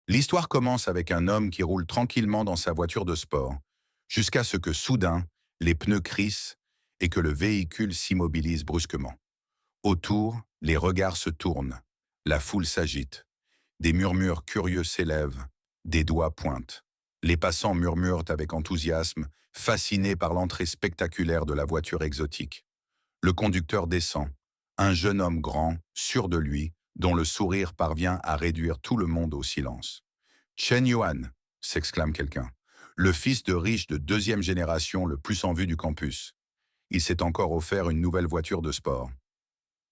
L'histoire commence avec un homme qui roule tranquillement dans sa voiture de sport, jusqu'à ce que soudain, les pneus crissent et que le véhicule s'immobilise brusquement. Autour, les regards se tournent, la foule s'agite, des murmures curieux s'élèvent, des doigts pointent. Les passants murmurent avec enthousiasme, fascinés par l'entrée spectaculaire de la voiture exotique. Le conducteur descend, un jeune homme grand, sûr de lui, dont le sourire parvient à réduire tout le monde au silence. Chen Yuan, s'exclame quelqu'un, le fils de riche de deuxième génération le plus en vue du campus. Il s'est encore offert une nouvelle voiture de sport.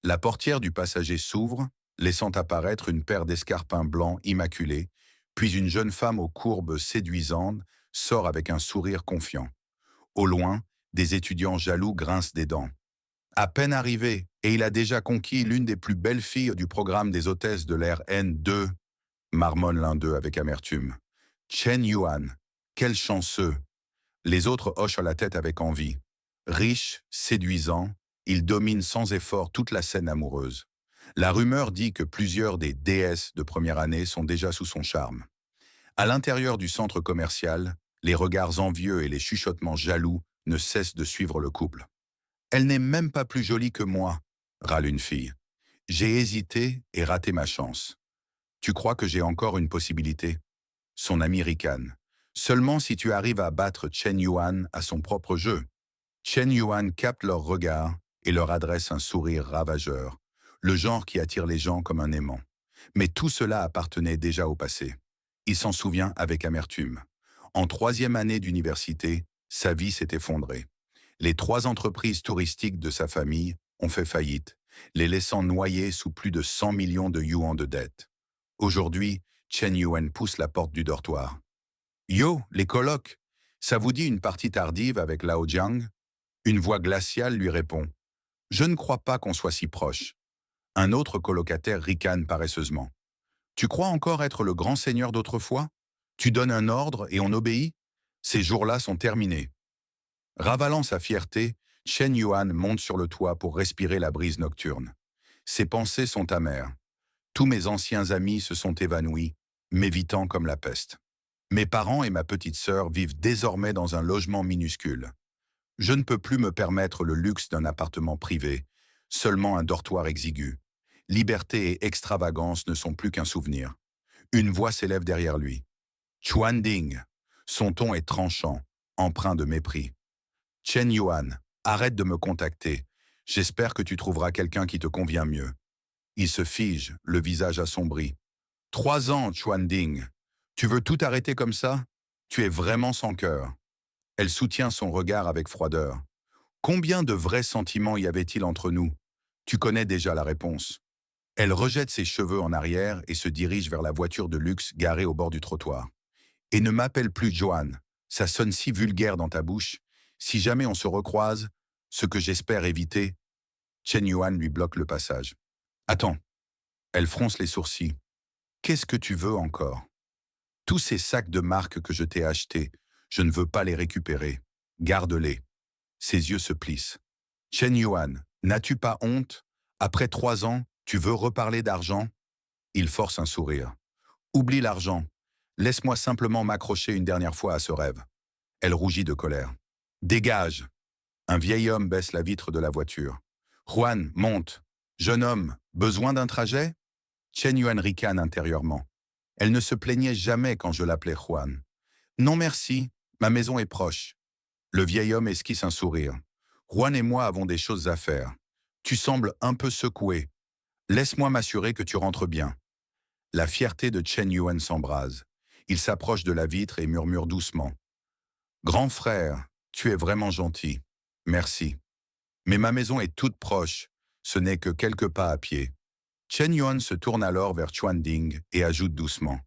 La portière du passager s'ouvre, laissant apparaître une paire d'escarpins blancs immaculés, puis une jeune femme aux courbes séduisantes sort avec un sourire confiant. Au loin, des étudiants jaloux grincent des dents. À peine arrivé, et il a déjà conquis l'une des plus belles filles du programme des hôtesses de l'ère N2, marmonne l'un d'eux avec amertume. Chen Yuan, quel chanceux! Les autres hochent la tête avec envie. Riche, séduisant, il domine sans effort toute la scène amoureuse. La rumeur dit que plusieurs des déesses de première année sont déjà sous son charme. À l'intérieur du centre commercial, les regards envieux et les chuchotements jaloux ne cessent de suivre le couple. Elle n'est même pas plus jolie que moi, râle une fille. J'ai hésité et raté ma chance. Tu crois que j'ai encore une possibilité? Son ami ricane. Seulement si tu arrives à battre Chen Yuan à son propre jeu. Chen Yuan capte leur regard et leur adresse un sourire ravageur, le genre qui attire les gens comme un aimant. Mais tout cela appartenait déjà au passé. Il s'en souvient avec amertume. En troisième année d'université, sa vie s'est effondrée. Les trois entreprises touristiques de sa famille ont fait faillite, les laissant noyer sous plus de 100 millions de yuans de dettes. Aujourd'hui, Chen Yuan pousse la porte du dortoir. Yo, les colocs, ça vous dit une partie tardive avec Lao Jiang? Une voix glaciale lui répond. Je ne crois pas qu'on soit si proche. Un autre colocataire ricane paresseusement. Tu crois encore être le grand seigneur d'autrefois? Tu donnes un ordre et on obéit? Ces jours-là sont terminés. Ravalant sa fierté, Chen Yuan monte sur le toit pour respirer la brise nocturne. Ses pensées sont amères. Tous mes anciens amis se sont évanouis, m'évitant comme la peste. Mes parents et ma petite sœur vivent désormais dans un logement minuscule. Je ne peux plus me permettre le luxe d'un appartement privé, seulement un dortoir exigu. Liberté et extravagance ne sont plus qu'un souvenir. Une voix s'élève derrière lui. Chuan Ding. Son ton est tranchant, empreint de mépris. Chen Yuan, arrête de me contacter. J'espère que tu trouveras quelqu'un qui te convient mieux. Il se fige, le visage assombri. 3 ans, Chuan Ding. Tu veux tout arrêter comme ça? Tu es vraiment sans cœur. Elle soutient son regard avec froideur. Combien de vrais sentiments y avait-il entre nous? Tu connais déjà la réponse. Elle rejette ses cheveux en arrière et se dirige vers la voiture de luxe garée au bord du trottoir. Et ne m'appelle plus Johan. Ça sonne si vulgaire dans ta bouche. Si jamais on se recroise, ce que j'espère éviter, Chen Yuan lui bloque le passage. Attends. Elle fronce les sourcils. Qu'est-ce que tu veux encore? Tous ces sacs de marque que je t'ai achetés, je ne veux pas les récupérer. Garde-les. Ses yeux se plissent. Chen Yuan, n'as-tu pas honte? Après 3 ans, tu veux reparler d'argent? Il force un sourire. Oublie l'argent. Laisse-moi simplement m'accrocher une dernière fois à ce rêve. Elle rougit de colère. Dégage! Un vieil homme baisse la vitre de la voiture. Juan, monte. Jeune homme, besoin d'un trajet? Chen Yuan ricane intérieurement. Elle ne se plaignait jamais quand je l'appelais Juan. Non merci, ma maison est proche. Le vieil homme esquisse un sourire. Juan et moi avons des choses à faire. Tu sembles un peu secoué. Laisse-moi m'assurer que tu rentres bien. La fierté de Chen Yuan s'embrase. Il s'approche de la vitre et murmure doucement. Grand frère, tu es vraiment gentil. Merci. Mais ma maison est toute proche. Ce n'est que quelques pas à pied. Chen Yuan se tourne alors vers Chuan Ding et ajoute doucement.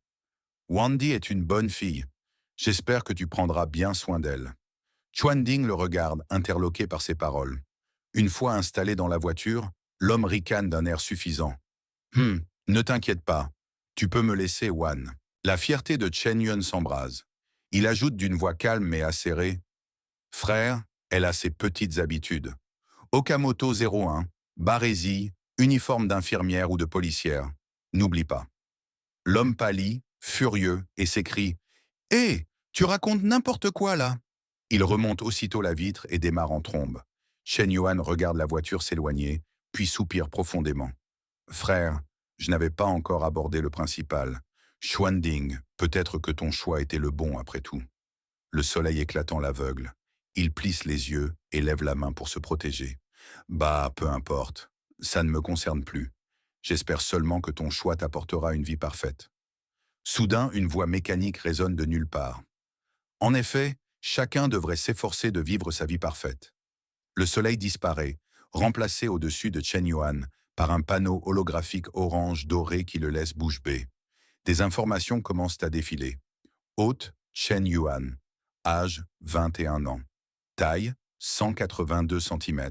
Wandy est une bonne fille. J'espère que tu prendras bien soin d'elle. Chuan Ding le regarde, interloqué par ses paroles. Une fois installé dans la voiture, l'homme ricane d'un air suffisant. Ne t'inquiète pas. Tu peux me laisser, Wan. La fierté de Chen Yuan s'embrase. Il ajoute d'une voix calme mais acérée. Frère, elle a ses petites habitudes. Okamoto 01, barésie, uniforme d'infirmière ou de policière. N'oublie pas. L'homme pâlit, furieux, et s'écrie « Hé, tu racontes n'importe quoi là !» Il remonte aussitôt la vitre et démarre en trombe. Chen Yuan regarde la voiture s'éloigner, puis soupire profondément. « Frère, je n'avais pas encore abordé le principal. Xuanding, peut-être que ton choix était le bon après tout. » Le soleil éclatant l'aveugle. Il plisse les yeux et lève la main pour se protéger. « Bah, peu importe. Ça ne me concerne plus. J'espère seulement que ton choix t'apportera une vie parfaite. » Soudain, une voix mécanique résonne de nulle part. En effet, chacun devrait s'efforcer de vivre sa vie parfaite. Le soleil disparaît, remplacé au-dessus de Chen Yuan par un panneau holographique orange doré qui le laisse bouche bée. Des informations commencent à défiler. Hôte, Chen Yuan. Âge, 21 ans. Taille, 182 cm.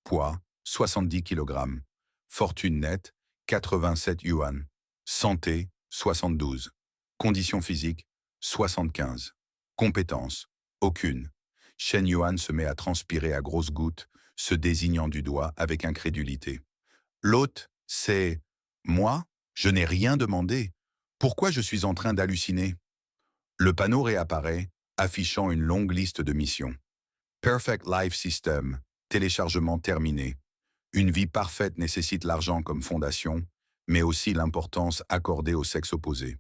Poids, 70 kg. Fortune nette, 87 yuan. Santé, 72. Conditions physiques, 75. Compétences, aucune. Chen Yuan se met à transpirer à grosses gouttes, se désignant du doigt avec incrédulité. L'hôte, c'est « Moi, je n'ai rien demandé. Pourquoi je suis en train d'halluciner ?» Le panneau réapparaît, affichant une longue liste de missions. Perfect Life System, téléchargement terminé. Une vie parfaite nécessite l'argent comme fondation, mais aussi l'importance accordée au sexe opposé.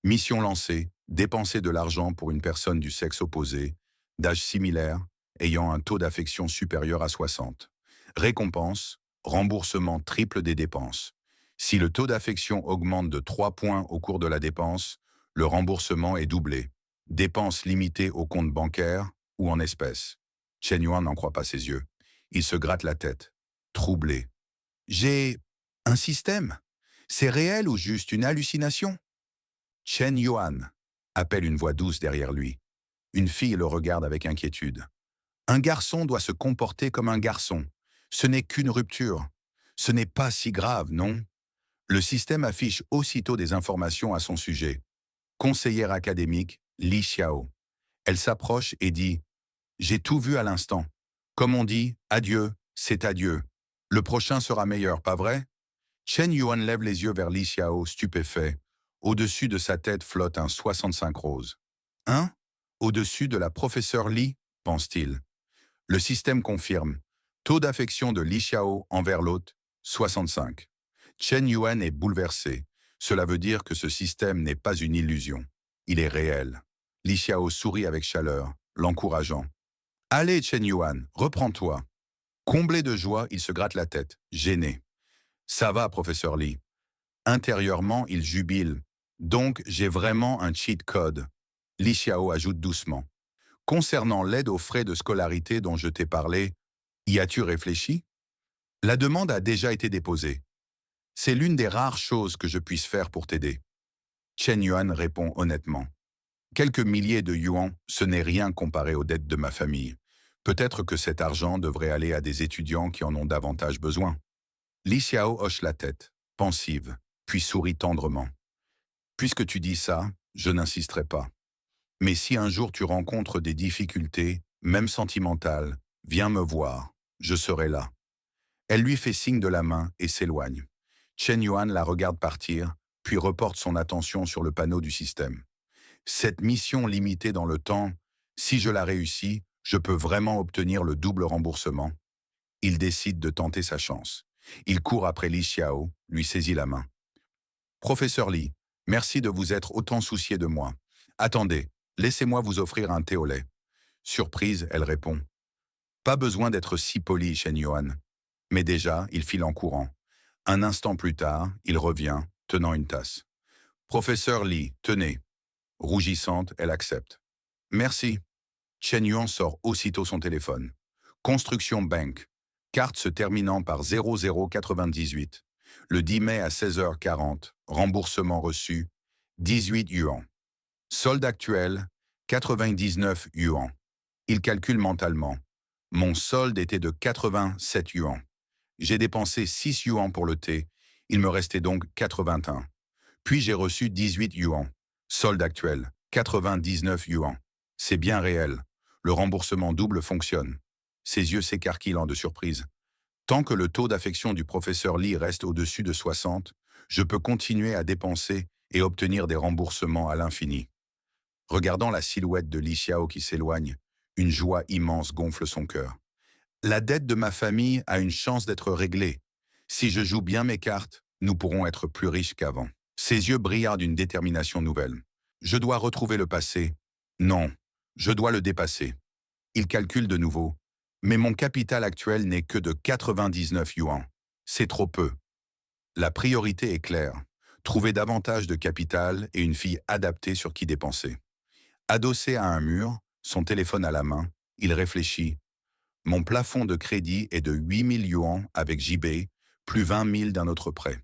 Mission lancée, dépenser de l'argent pour une personne du sexe opposé, d'âge similaire, ayant un taux d'affection supérieur à 60. Récompense, remboursement triple des dépenses. Si le taux d'affection augmente de 3 points au cours de la dépense, le remboursement est doublé. Dépenses limitées au compte bancaire ou en espèces. Chen Yuan n'en croit pas ses yeux. Il se gratte la tête, troublé. J'ai un système? C'est réel ou juste une hallucination? Chen Yuan, appelle une voix douce derrière lui. Une fille le regarde avec inquiétude. Un garçon doit se comporter comme un garçon. Ce n'est qu'une rupture. Ce n'est pas si grave, non? Le système affiche aussitôt des informations à son sujet. Conseillère académique, Li Xiao. Elle s'approche et dit « J'ai tout vu à l'instant. Comme on dit, adieu, c'est adieu. Le prochain sera meilleur, pas vrai ?» Chen Yuan lève les yeux vers Li Xiao, stupéfait. Au-dessus de sa tête flotte un 65 rose. « Hein? Au-dessus de la professeure Li ?» pense-t-il. Le système confirme. Taux d'affection de Li Xiao envers l'hôte, 65. Chen Yuan est bouleversé. Cela veut dire que ce système n'est pas une illusion. Il est réel. Li Xiao sourit avec chaleur, l'encourageant. « Allez, Chen Yuan, reprends-toi. » Comblé de joie, il se gratte la tête, gêné. « Ça va, professeur Li. » Intérieurement, il jubile. « Donc, j'ai vraiment un cheat code. » Li Xiao ajoute doucement. « Concernant l'aide aux frais de scolarité dont je t'ai parlé, y as-tu réfléchi? La demande a déjà été déposée. C'est l'une des rares choses que je puisse faire pour t'aider. » Chen Yuan répond honnêtement. « Quelques milliers de yuans, ce n'est rien comparé aux dettes de ma famille. Peut-être que cet argent devrait aller à des étudiants qui en ont davantage besoin. » Li Xiao hoche la tête, pensive, puis sourit tendrement. « Puisque tu dis ça, je n'insisterai pas. Mais si un jour tu rencontres des difficultés, même sentimentales, viens me voir, je serai là. » Elle lui fait signe de la main et s'éloigne. Chen Yuan la regarde partir, puis reporte son attention sur le panneau du système. Cette mission limitée dans le temps, si je la réussis, je peux vraiment obtenir le double remboursement. Il décide de tenter sa chance. Il court après Li Xiao, lui saisit la main. « Professeur Li, merci de vous être autant soucié de moi. Attendez, laissez-moi vous offrir un thé au lait. » Surprise, elle répond. « Pas besoin d'être si poli, Chen Yuan. » Mais déjà, il file en courant. Un instant plus tard, il revient, tenant une tasse. « Professeur Li, tenez. » Rougissante, elle accepte. « Merci. » Chen Yuan sort aussitôt son téléphone. Construction Bank. Carte se terminant par 0098. Le 10 mai à 16h40. Remboursement reçu, 18 yuan. Solde actuel, 99 yuan. Il calcule mentalement. Mon solde était de 87 yuan. J'ai dépensé 6 yuan pour le thé. Il me restait donc 81. Puis j'ai reçu 18 yuan. Solde actuel, 99 yuan. C'est bien réel. Le remboursement double fonctionne. Ses yeux s'écarquillant de surprise. Tant que le taux d'affection du professeur Li reste au-dessus de 60, je peux continuer à dépenser et obtenir des remboursements à l'infini. Regardant la silhouette de Li Xiao qui s'éloigne, une joie immense gonfle son cœur. La dette de ma famille a une chance d'être réglée. Si je joue bien mes cartes, nous pourrons être plus riches qu'avant. Ses yeux brillèrent d'une détermination nouvelle. Je dois retrouver le passé. Non, je dois le dépasser. Il calcule de nouveau. Mais mon capital actuel n'est que de 99 yuan. C'est trop peu. La priorité est claire. Trouver davantage de capital et une fille adaptée sur qui dépenser. Adossé à un mur, son téléphone à la main, il réfléchit. Mon plafond de crédit est de 8 000 yuan avec JB, plus 20 000 d'un autre prêt.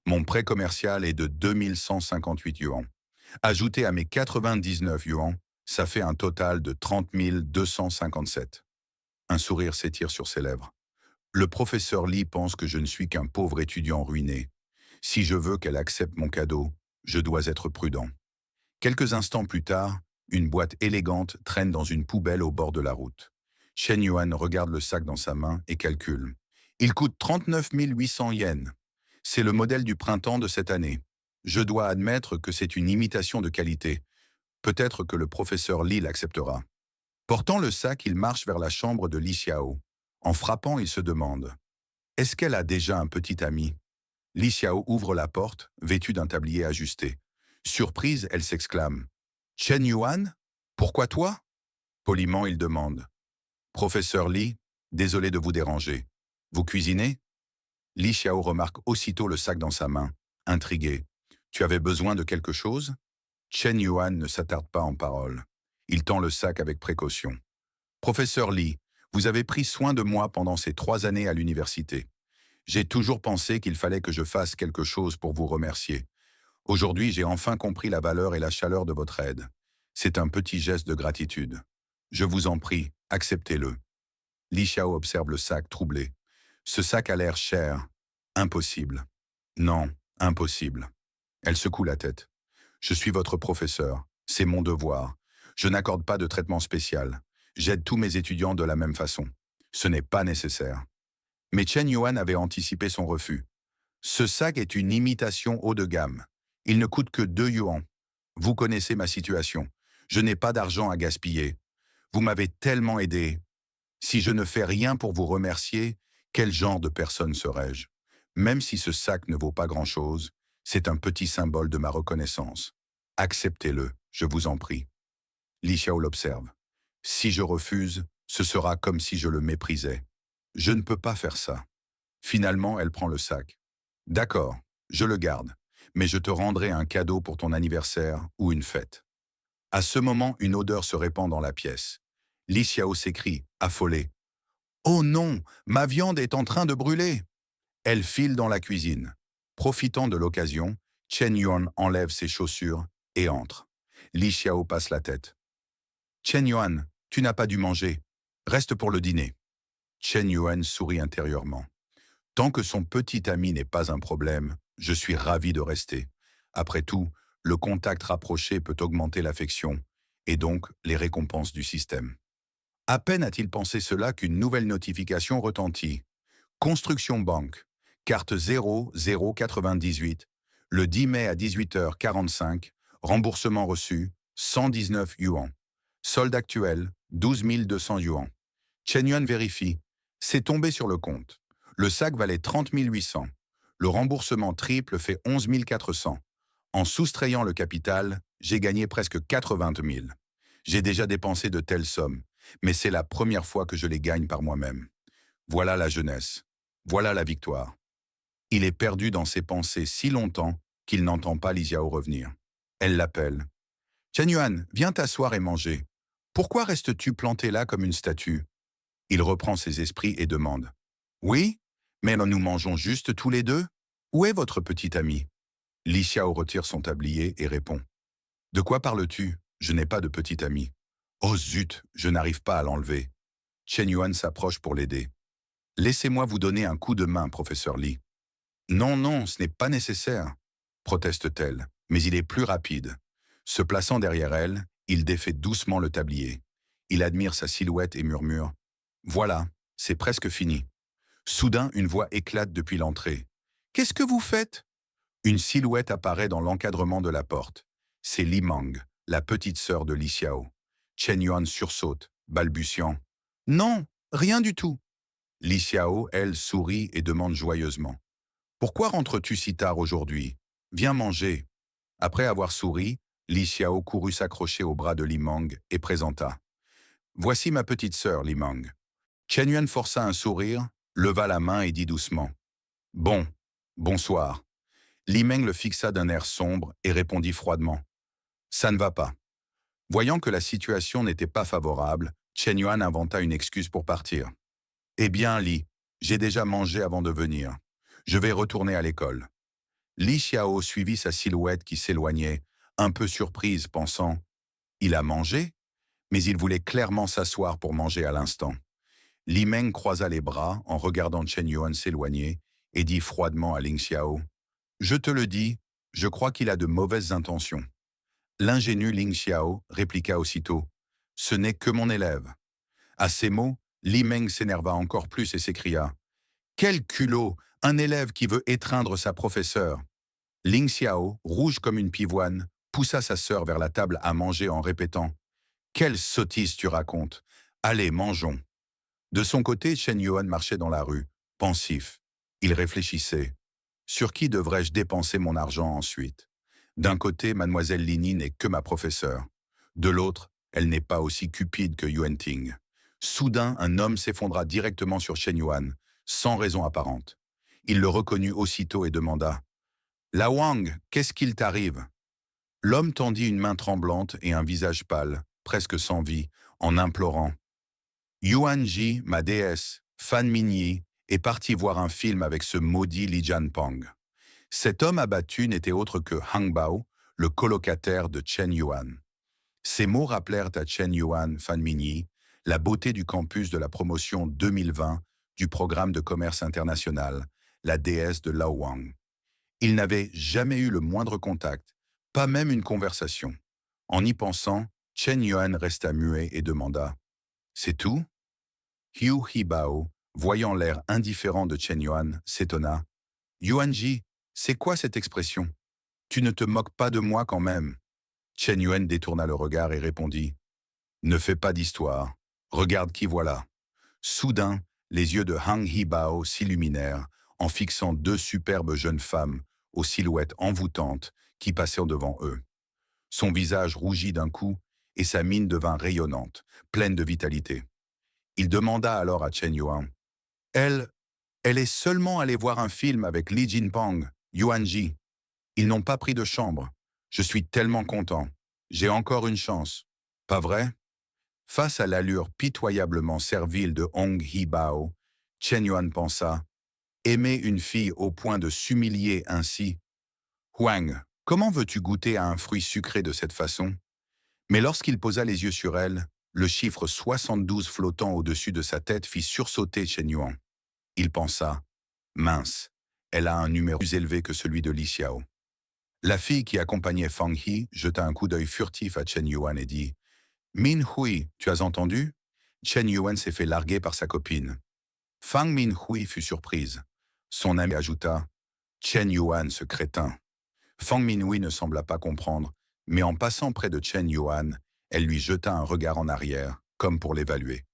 Mon prêt commercial est de 2158 yuan. Ajouté à mes 99 yuan, ça fait un total de 30 257. Un sourire s'étire sur ses lèvres. Le professeur Li pense que je ne suis qu'un pauvre étudiant ruiné. Si je veux qu'elle accepte mon cadeau, je dois être prudent. Quelques instants plus tard, une boîte élégante traîne dans une poubelle au bord de la route. Chen Yuan regarde le sac dans sa main et calcule. Il coûte 39 800 yens. C'est le modèle du printemps de cette année. Je dois admettre que c'est une imitation de qualité. Peut-être que le professeur Li l'acceptera. Portant le sac, il marche vers la chambre de Li Xiao. En frappant, il se demande « Est-ce qu'elle a déjà un petit ami ?» Li Xiao ouvre la porte, vêtue d'un tablier ajusté. Surprise, elle s'exclame « Chen Yuan, pourquoi toi ?» Poliment, il demande « Professeur Li, désolé de vous déranger. Vous cuisinez ?» Li Xiao remarque aussitôt le sac dans sa main, intrigué. « Tu avais besoin de quelque chose ?» Chen Yuan ne s'attarde pas en paroles. Il tend le sac avec précaution. « Professeur Li, vous avez pris soin de moi pendant ces 3 années à l'université. J'ai toujours pensé qu'il fallait que je fasse quelque chose pour vous remercier. Aujourd'hui, j'ai enfin compris la valeur et la chaleur de votre aide. C'est un petit geste de gratitude. Je vous en prie, acceptez-le. » Li Xiao observe le sac troublé. Ce sac a l'air cher. Impossible. Non, impossible. Elle secoue la tête. Je suis votre professeur. C'est mon devoir. Je n'accorde pas de traitement spécial. J'aide tous mes étudiants de la même façon. Ce n'est pas nécessaire. Mais Chen Yuan avait anticipé son refus. Ce sac est une imitation haut de gamme. Il ne coûte que 2 yuan. Vous connaissez ma situation. Je n'ai pas d'argent à gaspiller. Vous m'avez tellement aidé. Si je ne fais rien pour vous remercier, quel genre de personne serais-je? Même si ce sac ne vaut pas grand-chose, c'est un petit symbole de ma reconnaissance. Acceptez-le, je vous en prie. Li Xiao l'observe. Si je refuse, ce sera comme si je le méprisais. Je ne peux pas faire ça. Finalement, elle prend le sac. D'accord, je le garde, mais je te rendrai un cadeau pour ton anniversaire ou une fête. À ce moment, une odeur se répand dans la pièce. Li Xiao s'écrie, affolée. « Oh non, ma viande est en train de brûler !» Elle file dans la cuisine. Profitant de l'occasion, Chen Yuan enlève ses chaussures et entre. Li Xiao passe la tête. « Chen Yuan, tu n'as pas dû manger. Reste pour le dîner. » Chen Yuan sourit intérieurement. Tant que son petit ami n'est pas un problème, je suis ravi de rester. Après tout, le contact rapproché peut augmenter l'affection, et donc les récompenses du système. À peine a-t-il pensé cela qu'une nouvelle notification retentit. Construction Banque, carte 0098, le 10 mai à 18h45, remboursement reçu, 119 yuan. Solde actuel, 12 200 yuan. Chen Yuan vérifie. C'est tombé sur le compte. Le sac valait 30 800. Le remboursement triple fait 11 400. En soustrayant le capital, j'ai gagné presque 80 000. J'ai déjà dépensé de telles sommes, mais c'est la première fois que je les gagne par moi-même. Voilà la jeunesse. Voilà la victoire. Il est perdu dans ses pensées si longtemps qu'il n'entend pas Li Xiao revenir. Elle l'appelle. « Chen Yuan, viens t'asseoir et manger. Pourquoi restes-tu planté là comme une statue ?» Il reprend ses esprits et demande. « Oui, mais nous mangeons juste tous les deux. Où est votre petit ami ?» Li Xiao retire son tablier et répond. « De quoi parles-tu? Je n'ai pas de petit ami. »« Oh zut, je n'arrive pas à l'enlever. » Chen Yuan s'approche pour l'aider. « Laissez-moi vous donner un coup de main, professeur Li. »« Non, non, ce n'est pas nécessaire, » proteste-t-elle, mais il est plus rapide. Se plaçant derrière elle, il défait doucement le tablier. Il admire sa silhouette et murmure. « Voilà, c'est presque fini. » Soudain, une voix éclate depuis l'entrée. « Qu'est-ce que vous faites ?» Une silhouette apparaît dans l'encadrement de la porte. C'est Li Mang, la petite sœur de Li Xiao. Chen Yuan sursaute, balbutiant. « Non, rien du tout !» Li Xiao, elle, sourit et demande joyeusement. « Pourquoi rentres-tu si tard aujourd'hui? Viens manger. » Après avoir souri, Li Xiao courut s'accrocher au bras de Li Mang et présenta. « Voici ma petite sœur, Li Mang. » Chen Yuan força un sourire, leva la main et dit doucement. « Bon, bonsoir. » Li Meng le fixa d'un air sombre et répondit froidement. « Ça ne va pas. » Voyant que la situation n'était pas favorable, Chen Yuan inventa une excuse pour partir. « Eh bien, Li, j'ai déjà mangé avant de venir. Je vais retourner à l'école. » Li Xiao suivit sa silhouette qui s'éloignait, un peu surprise, pensant « Il a mangé ?» Mais il voulait clairement s'asseoir pour manger à l'instant. Li Meng croisa les bras en regardant Chen Yuan s'éloigner et dit froidement à Ling Xiao « Je te le dis, je crois qu'il a de mauvaises intentions. » L'ingénu Ling Xiao répliqua aussitôt « Ce n'est que mon élève. » À ces mots, Li Meng s'énerva encore plus et s'écria « Quel culot, un élève qui veut étreindre sa professeure !» Ling Xiao, rouge comme une pivoine, poussa sa sœur vers la table à manger en répétant « Quelle sottise tu racontes! Allez, mangeons !» De son côté, Chen Yuan marchait dans la rue, pensif. Il réfléchissait. Sur qui devrais-je dépenser mon argent ensuite? D'un côté, mademoiselle Lini n'est que ma professeure. De l'autre, elle n'est pas aussi cupide que Yuan Ting. Soudain, un homme s'effondra directement sur Chen Yuan, sans raison apparente. Il le reconnut aussitôt et demanda « La Wang, qu'est-ce qu'il t'arrive ?» L'homme tendit une main tremblante et un visage pâle, presque sans vie, en implorant « Yuan-ji, ma déesse, Fan Minyi, est parti voir un film avec ce maudit Li Jianpeng. » Cet homme abattu n'était autre que Hang Bao, le colocataire de Chen Yuan. Ces mots rappelèrent à Chen Yuan Fan Minyi la beauté du campus de la promotion 2020 du programme de commerce international, la déesse de Lao Wang. Il n'avait jamais eu le moindre contact, pas même une conversation. En y pensant, Chen Yuan resta muet et demanda « C'est tout ?» Hu Hibao, voyant l'air indifférent de Chen Yuan, s'étonna. « Yuanji, c'est quoi cette expression? Tu ne te moques pas de moi quand même ?» Chen Yuan détourna le regard et répondit « Ne fais pas d'histoire. Regarde qui voilà. » Soudain, les yeux de Hang Hibao s'illuminèrent en fixant deux superbes jeunes femmes aux silhouettes envoûtantes qui passaient devant eux. Son visage rougit d'un coup et sa mine devint rayonnante, pleine de vitalité. Il demanda alors à Chen Yuan « Elle est seulement allée voir un film avec Li Jinpeng, Yuanji. Ils n'ont pas pris de chambre. Je suis tellement content. J'ai encore une chance. Pas vrai ?» Face à l'allure pitoyablement servile de Hong Hibao, Chen Yuan pensa « Aimer une fille au point de s'humilier ainsi. Huang, comment veux-tu goûter à un fruit sucré de cette façon ?» Mais lorsqu'il posa les yeux sur elle, le chiffre 72 flottant au-dessus de sa tête fit sursauter Chen Yuan. Il pensa « Mince, elle a un numéro plus élevé que celui de Li Xiao. » La fille qui accompagnait Fang He jeta un coup d'œil furtif à Chen Yuan et dit « Min Hui, tu as entendu ?» Chen Yuan s'est fait larguer par sa copine. Fang Min Hui fut surprise. Son ami ajouta « Chen Yuan, ce crétin. » Fang Min Hui ne sembla pas comprendre, mais en passant près de Chen Yuan, elle lui jeta un regard en arrière, comme pour l'évaluer.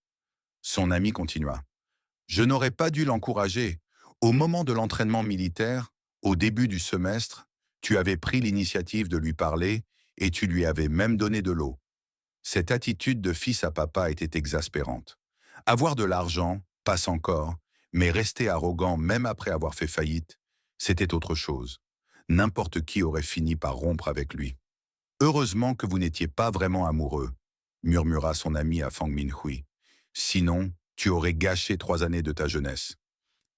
Son ami continua. « Je n'aurais pas dû l'encourager. Au moment de l'entraînement militaire, au début du semestre, tu avais pris l'initiative de lui parler et tu lui avais même donné de l'eau. Cette attitude de fils à papa était exaspérante. Avoir de l'argent, passe encore, mais rester arrogant même après avoir fait faillite, c'était autre chose. N'importe qui aurait fini par rompre avec lui. « Heureusement que vous n'étiez pas vraiment amoureux, » murmura son ami à Fang Minhui. « Sinon, tu aurais gâché 3 années de ta jeunesse. »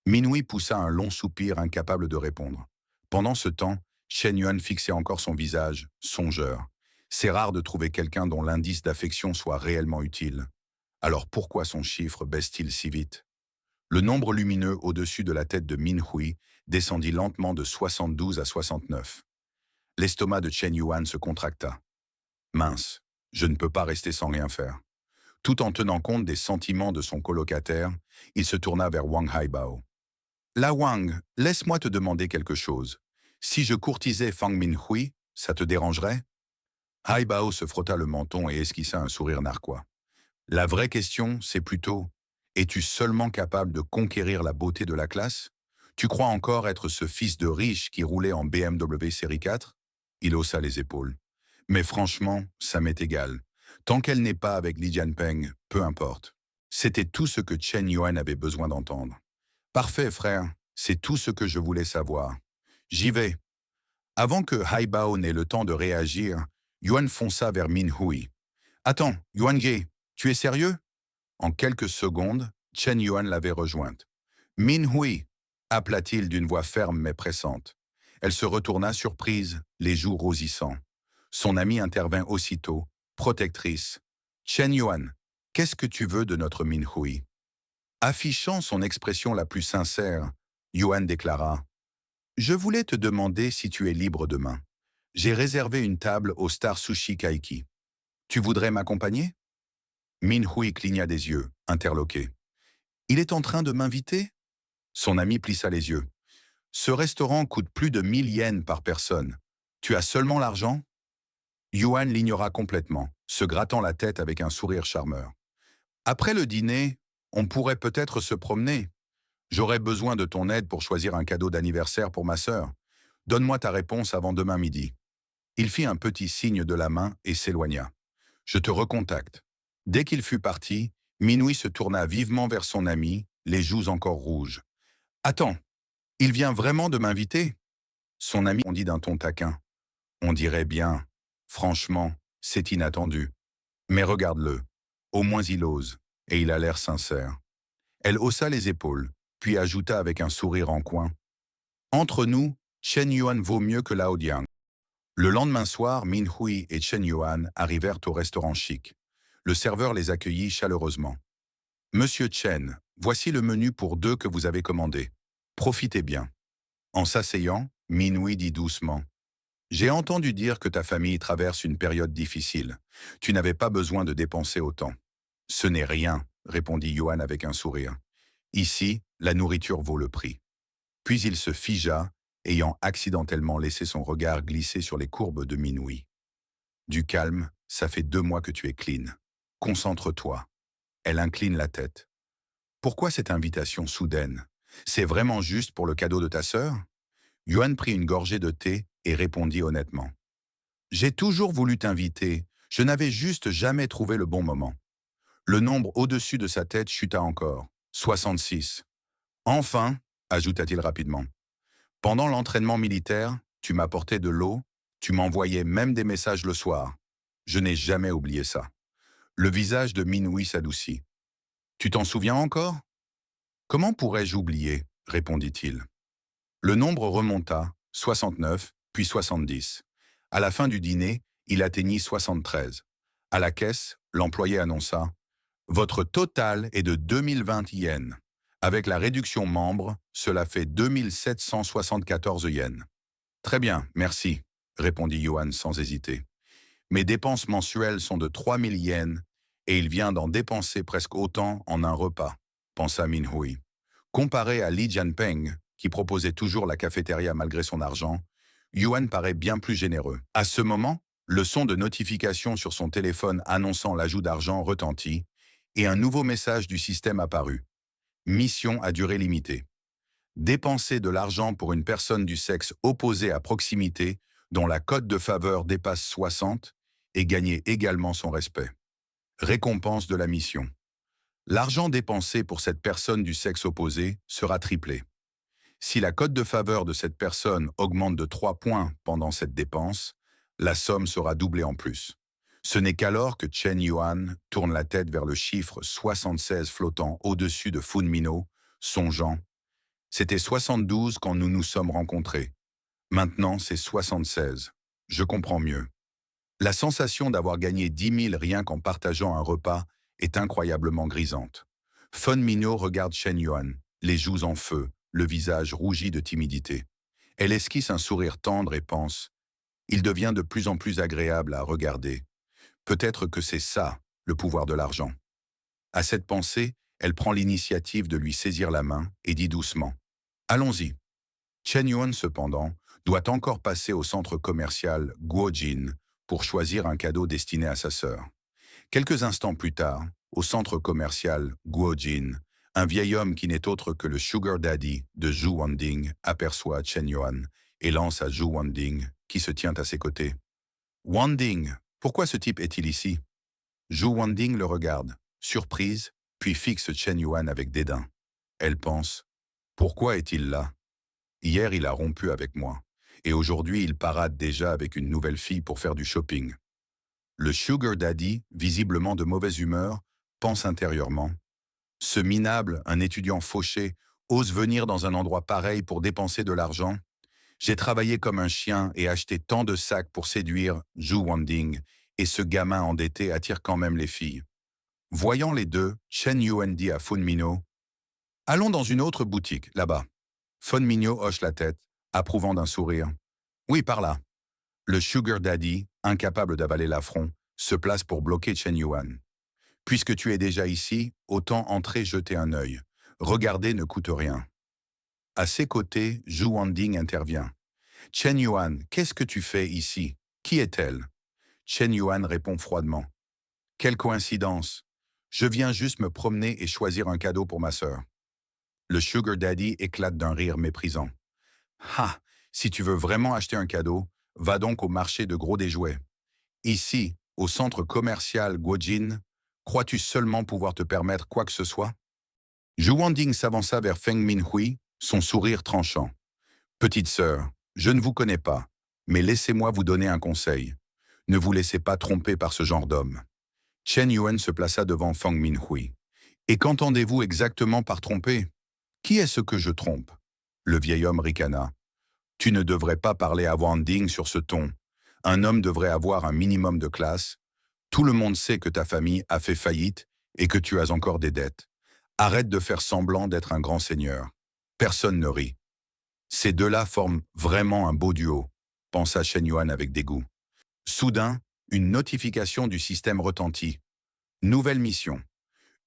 Minhui poussa un long soupir incapable de répondre. Pendant ce temps, Chen Yuan fixait encore son visage, songeur. C'est rare de trouver quelqu'un dont l'indice d'affection soit réellement utile. Alors pourquoi son chiffre baisse-t-il si vite? Le nombre lumineux au-dessus de la tête de Minhui descendit lentement de 72 à 69. L'estomac de Chen Yuan se contracta. Mince, je ne peux pas rester sans rien faire. Tout en tenant compte des sentiments de son colocataire, il se tourna vers Wang Haibao. « La Wang, laisse-moi te demander quelque chose. Si je courtisais Fang Minhui, ça te dérangerait? Hai Bao se frotta le menton et esquissa un sourire narquois. La vraie question, c'est plutôt, es-tu seulement capable de conquérir la beauté de la classe? Tu crois encore être ce fils de riche qui roulait en BMW série 4? Il haussa les épaules. Mais franchement, ça m'est égal. Tant qu'elle n'est pas avec Li Jianpeng, peu importe. C'était tout ce que Chen Yuan avait besoin d'entendre. Parfait, frère, c'est tout ce que je voulais savoir. J'y vais. Avant que Hai Bao n'ait le temps de réagir, Yuan fonça vers Min Hui. Attends, Yuan Ge, tu es sérieux? En quelques secondes, Chen Yuan l'avait rejointe. Min Hui, appela-t-il d'une voix ferme mais pressante. Elle se retourna surprise, les joues rosissant. Son amie intervint aussitôt, protectrice. Chen Yuan, qu'est-ce que tu veux de notre Min Hui? Affichant son expression la plus sincère, Yuan déclara: Je voulais te demander si tu es libre demain. J'ai réservé une table au Star Sushi Kaiki. Tu voudrais m'accompagner? Min Hui cligna des yeux, interloqué. Il est en train de m'inviter? Son ami plissa les yeux. Ce restaurant coûte plus de 1 000 yens par personne. Tu as seulement l'argent? Yuan l'ignora complètement, se grattant la tête avec un sourire charmeur. Après le dîner, on pourrait peut-être se promener. J'aurais besoin de ton aide pour choisir un cadeau d'anniversaire pour ma sœur. Donne-moi ta réponse avant demain midi. Il fit un petit signe de la main et s'éloigna. Je te recontacte. Dès qu'il fut parti, Minhui se tourna vivement vers son ami, les joues encore rouges. Attends, il vient vraiment de m'inviter? Son ami répondit d'un ton taquin. On dirait bien. Franchement, c'est inattendu. Mais regarde-le. Au moins il ose, et il a l'air sincère. Elle haussa les épaules, puis ajouta avec un sourire en coin. Entre nous, Chen Yuan vaut mieux que Lao Diang. Le lendemain soir, Min Hui et Chen Yuan arrivèrent au restaurant chic. Le serveur les accueillit chaleureusement. Monsieur Chen, voici le menu pour 2 que vous avez commandé. Profitez bien. En s'asseyant, Min Hui dit doucement. J'ai entendu dire que ta famille traverse une période difficile. Tu n'avais pas besoin de dépenser autant. Ce n'est rien, répondit Yuan avec un sourire. Ici, la nourriture vaut le prix. Puis il se figea, ayant accidentellement laissé son regard glisser sur les courbes de Minhui. Du calme, ça fait 2 mois que tu es clean. Concentre-toi. Elle incline la tête. Pourquoi cette invitation soudaine? C'est vraiment juste pour le cadeau de ta sœur? Yuan prit une gorgée de thé et répondit honnêtement. J'ai toujours voulu t'inviter, je n'avais juste jamais trouvé le bon moment. Le nombre au-dessus de sa tête chuta encore. 66. Enfin, ajouta-t-il rapidement. Pendant l'entraînement militaire, tu m'apportais de l'eau, tu m'envoyais même des messages le soir. Je n'ai jamais oublié ça. Le visage de Minhui s'adoucit. Tu t'en souviens encore? Comment pourrais-je oublier? Répondit-il. Le nombre remonta, 69, puis 70. À la fin du dîner, il atteignit 73. À la caisse, l'employé annonça « Votre total est de 2020 yens. Avec la réduction membre, cela fait 2774 yens. » Très bien, merci, répondit Yuan sans hésiter. Mes dépenses mensuelles sont de 3000 yens et il vient d'en dépenser presque autant en un repas, pensa Min Hui. Comparé à Li Jianpeng, qui proposait toujours la cafétéria malgré son argent, Yuan paraît bien plus généreux. À ce moment, le son de notification sur son téléphone annonçant l'ajout d'argent retentit et un nouveau message du système apparut. Mission à durée limitée. Dépenser de l'argent pour une personne du sexe opposé à proximité dont la cote de faveur dépasse 60 et gagner également son respect. Récompense de la mission. L'argent dépensé pour cette personne du sexe opposé sera triplé. Si la cote de faveur de cette personne augmente de 3 points pendant cette dépense, la somme sera doublée en plus. Ce n'est qu'alors que Chen Yuan tourne la tête vers le chiffre 76 flottant au-dessus de Fun Minho, songeant « C'était 72 quand nous nous sommes rencontrés. Maintenant, c'est 76. Je comprends mieux. » La sensation d'avoir gagné 10 000 rien qu'en partageant un repas est incroyablement grisante. Fun Minho regarde Chen Yuan, les joues en feu, le visage rougi de timidité. Elle esquisse un sourire tendre et pense « Il devient de plus en plus agréable à regarder. Peut-être que c'est ça, le pouvoir de l'argent. » À cette pensée, elle prend l'initiative de lui saisir la main et dit doucement « Allons-y. » Chen Yuan, cependant, doit encore passer au centre commercial Guojin pour choisir un cadeau destiné à sa sœur. Quelques instants plus tard, au centre commercial Guojin, un vieil homme qui n'est autre que le Sugar Daddy de Zhu Wanding aperçoit Chen Yuan et lance à Zhu Wanding, qui se tient à ses côtés. Wanding, pourquoi ce type est-il ici? Zhu Wanding le regarde, surprise, puis fixe Chen Yuan avec dédain. Elle pense, pourquoi est-il là? Hier, il a rompu avec moi, et aujourd'hui, il parade déjà avec une nouvelle fille pour faire du shopping. Le Sugar Daddy, visiblement de mauvaise humeur, pense intérieurement. Ce minable, un étudiant fauché, ose venir dans un endroit pareil pour dépenser de l'argent? J'ai travaillé comme un chien et acheté tant de sacs pour séduire Zhu Wanding, et ce gamin endetté attire quand même les filles. Voyant les deux, Chen Yuan dit à Fun Minho, « Allons dans une autre boutique, là-bas. » Fun Minho hoche la tête, approuvant d'un sourire. « Oui, par là. » Le Sugar Daddy, incapable d'avaler l'affront, se place pour bloquer Chen Yuan. « Puisque tu es déjà ici, autant entrer jeter un œil. Regarder ne coûte rien. » À ses côtés, Zhu Wanding intervient. « Chen Yuan, qu'est-ce que tu fais ici? Qui est-elle » Chen Yuan répond froidement. « Quelle coïncidence! Je viens juste me promener et choisir un cadeau pour ma sœur. » Le Sugar Daddy éclate d'un rire méprisant. « Ah, si tu veux vraiment acheter un cadeau, va donc au marché de gros des jouets. Ici, au centre commercial Guojin, crois-tu seulement pouvoir te permettre quoi que ce soit ?» Zhu Wanding s'avança vers Feng Minhui, son sourire tranchant. « Petite sœur, je ne vous connais pas, mais laissez-moi vous donner un conseil. Ne vous laissez pas tromper par ce genre d'homme. » Chen Yuan se plaça devant Feng Minhui. « Et qu'entendez-vous exactement par tromper? Qui est-ce que je trompe ?» Le vieil homme ricana. « Tu ne devrais pas parler à Wanding sur ce ton. Un homme devrait avoir un minimum de classe. Tout le monde sait que ta famille a fait faillite et que tu as encore des dettes. Arrête de faire semblant d'être un grand seigneur. Personne ne rit. » Ces deux-là forment vraiment un beau duo, pensa Chen Yuan avec dégoût. Soudain, une notification du système retentit. Nouvelle mission.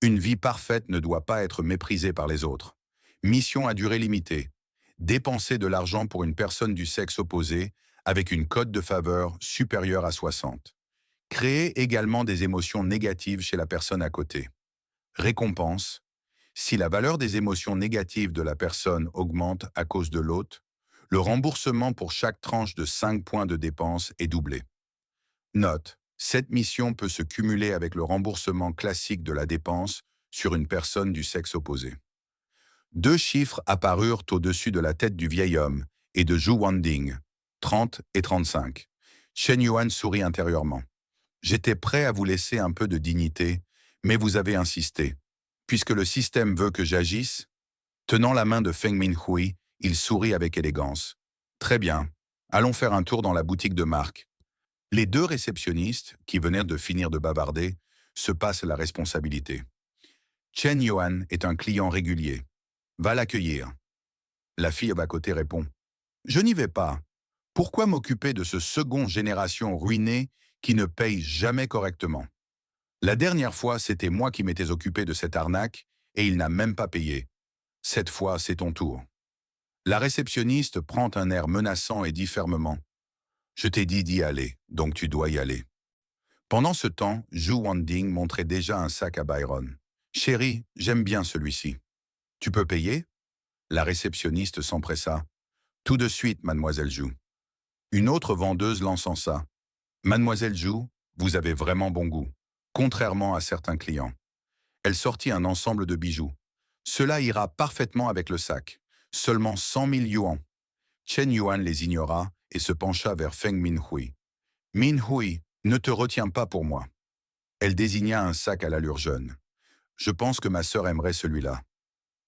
Une vie parfaite ne doit pas être méprisée par les autres. Mission à durée limitée. Dépenser de l'argent pour une personne du sexe opposé avec une cote de faveur supérieure à 60. Créer également des émotions négatives chez la personne à côté. Récompense. Si la valeur des émotions négatives de la personne augmente à cause de l'hôte, le remboursement pour chaque tranche de 5 points de dépense est doublé. Note. Cette mission peut se cumuler avec le remboursement classique de la dépense sur une personne du sexe opposé. Deux chiffres apparurent au-dessus de la tête du vieil homme et de Zhu Wanding, 30 et 35. Chen Yuan sourit intérieurement. « J'étais prêt à vous laisser un peu de dignité, mais vous avez insisté. Puisque le système veut que j'agisse ?» Tenant la main de Feng Minhui, il sourit avec élégance. « Très bien, allons faire un tour dans la boutique de marque. » Les deux réceptionnistes, qui venaient de finir de bavarder, se passent la responsabilité. Chen Yuan est un client régulier. Va l'accueillir. La fille à côté répond. Je n'y vais pas. Pourquoi m'occuper de ce second génération ruiné qui ne paye jamais correctement? La dernière fois, c'était moi qui m'étais occupé de cette arnaque et il n'a même pas payé. Cette fois, c'est ton tour. La réceptionniste prend un air menaçant et dit fermement. Je t'ai dit d'y aller, donc tu dois y aller. Pendant ce temps, Zhu Wanding montrait déjà un sac à Byron. Chérie, j'aime bien celui-ci. Tu peux payer? La réceptionniste s'empressa. Tout de suite, mademoiselle Zhu. Une autre vendeuse l'encensa. Mademoiselle Zhu, vous avez vraiment bon goût, contrairement à certains clients. Elle sortit un ensemble de bijoux. Cela ira parfaitement avec le sac. Seulement 100 000 yuans. Chen Yuan les ignora et se pencha vers Feng Minhui. Minhui, ne te retiens pas pour moi. Elle désigna un sac à l'allure jeune. Je pense que ma sœur aimerait celui-là.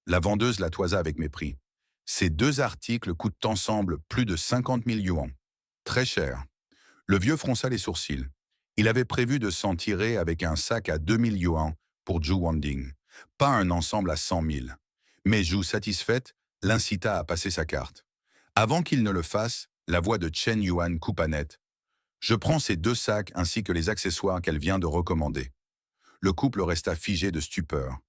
La vendeuse la toisa avec mépris. Ces deux articles coûtent ensemble plus de 50 000 yuans. Très cher. Le vieux fronça les sourcils. Il avait prévu de s'en tirer avec un sac à 2 000 yuans pour Zhu Wanding, pas un ensemble à 100 000. Mais Zhu, satisfaite, l'incita à passer sa carte. Avant qu'il ne le fasse, la voix de Chen Yuan coupa net. « Je prends ces deux sacs ainsi que les accessoires qu'elle vient de recommander. » Le couple resta figé de stupeur.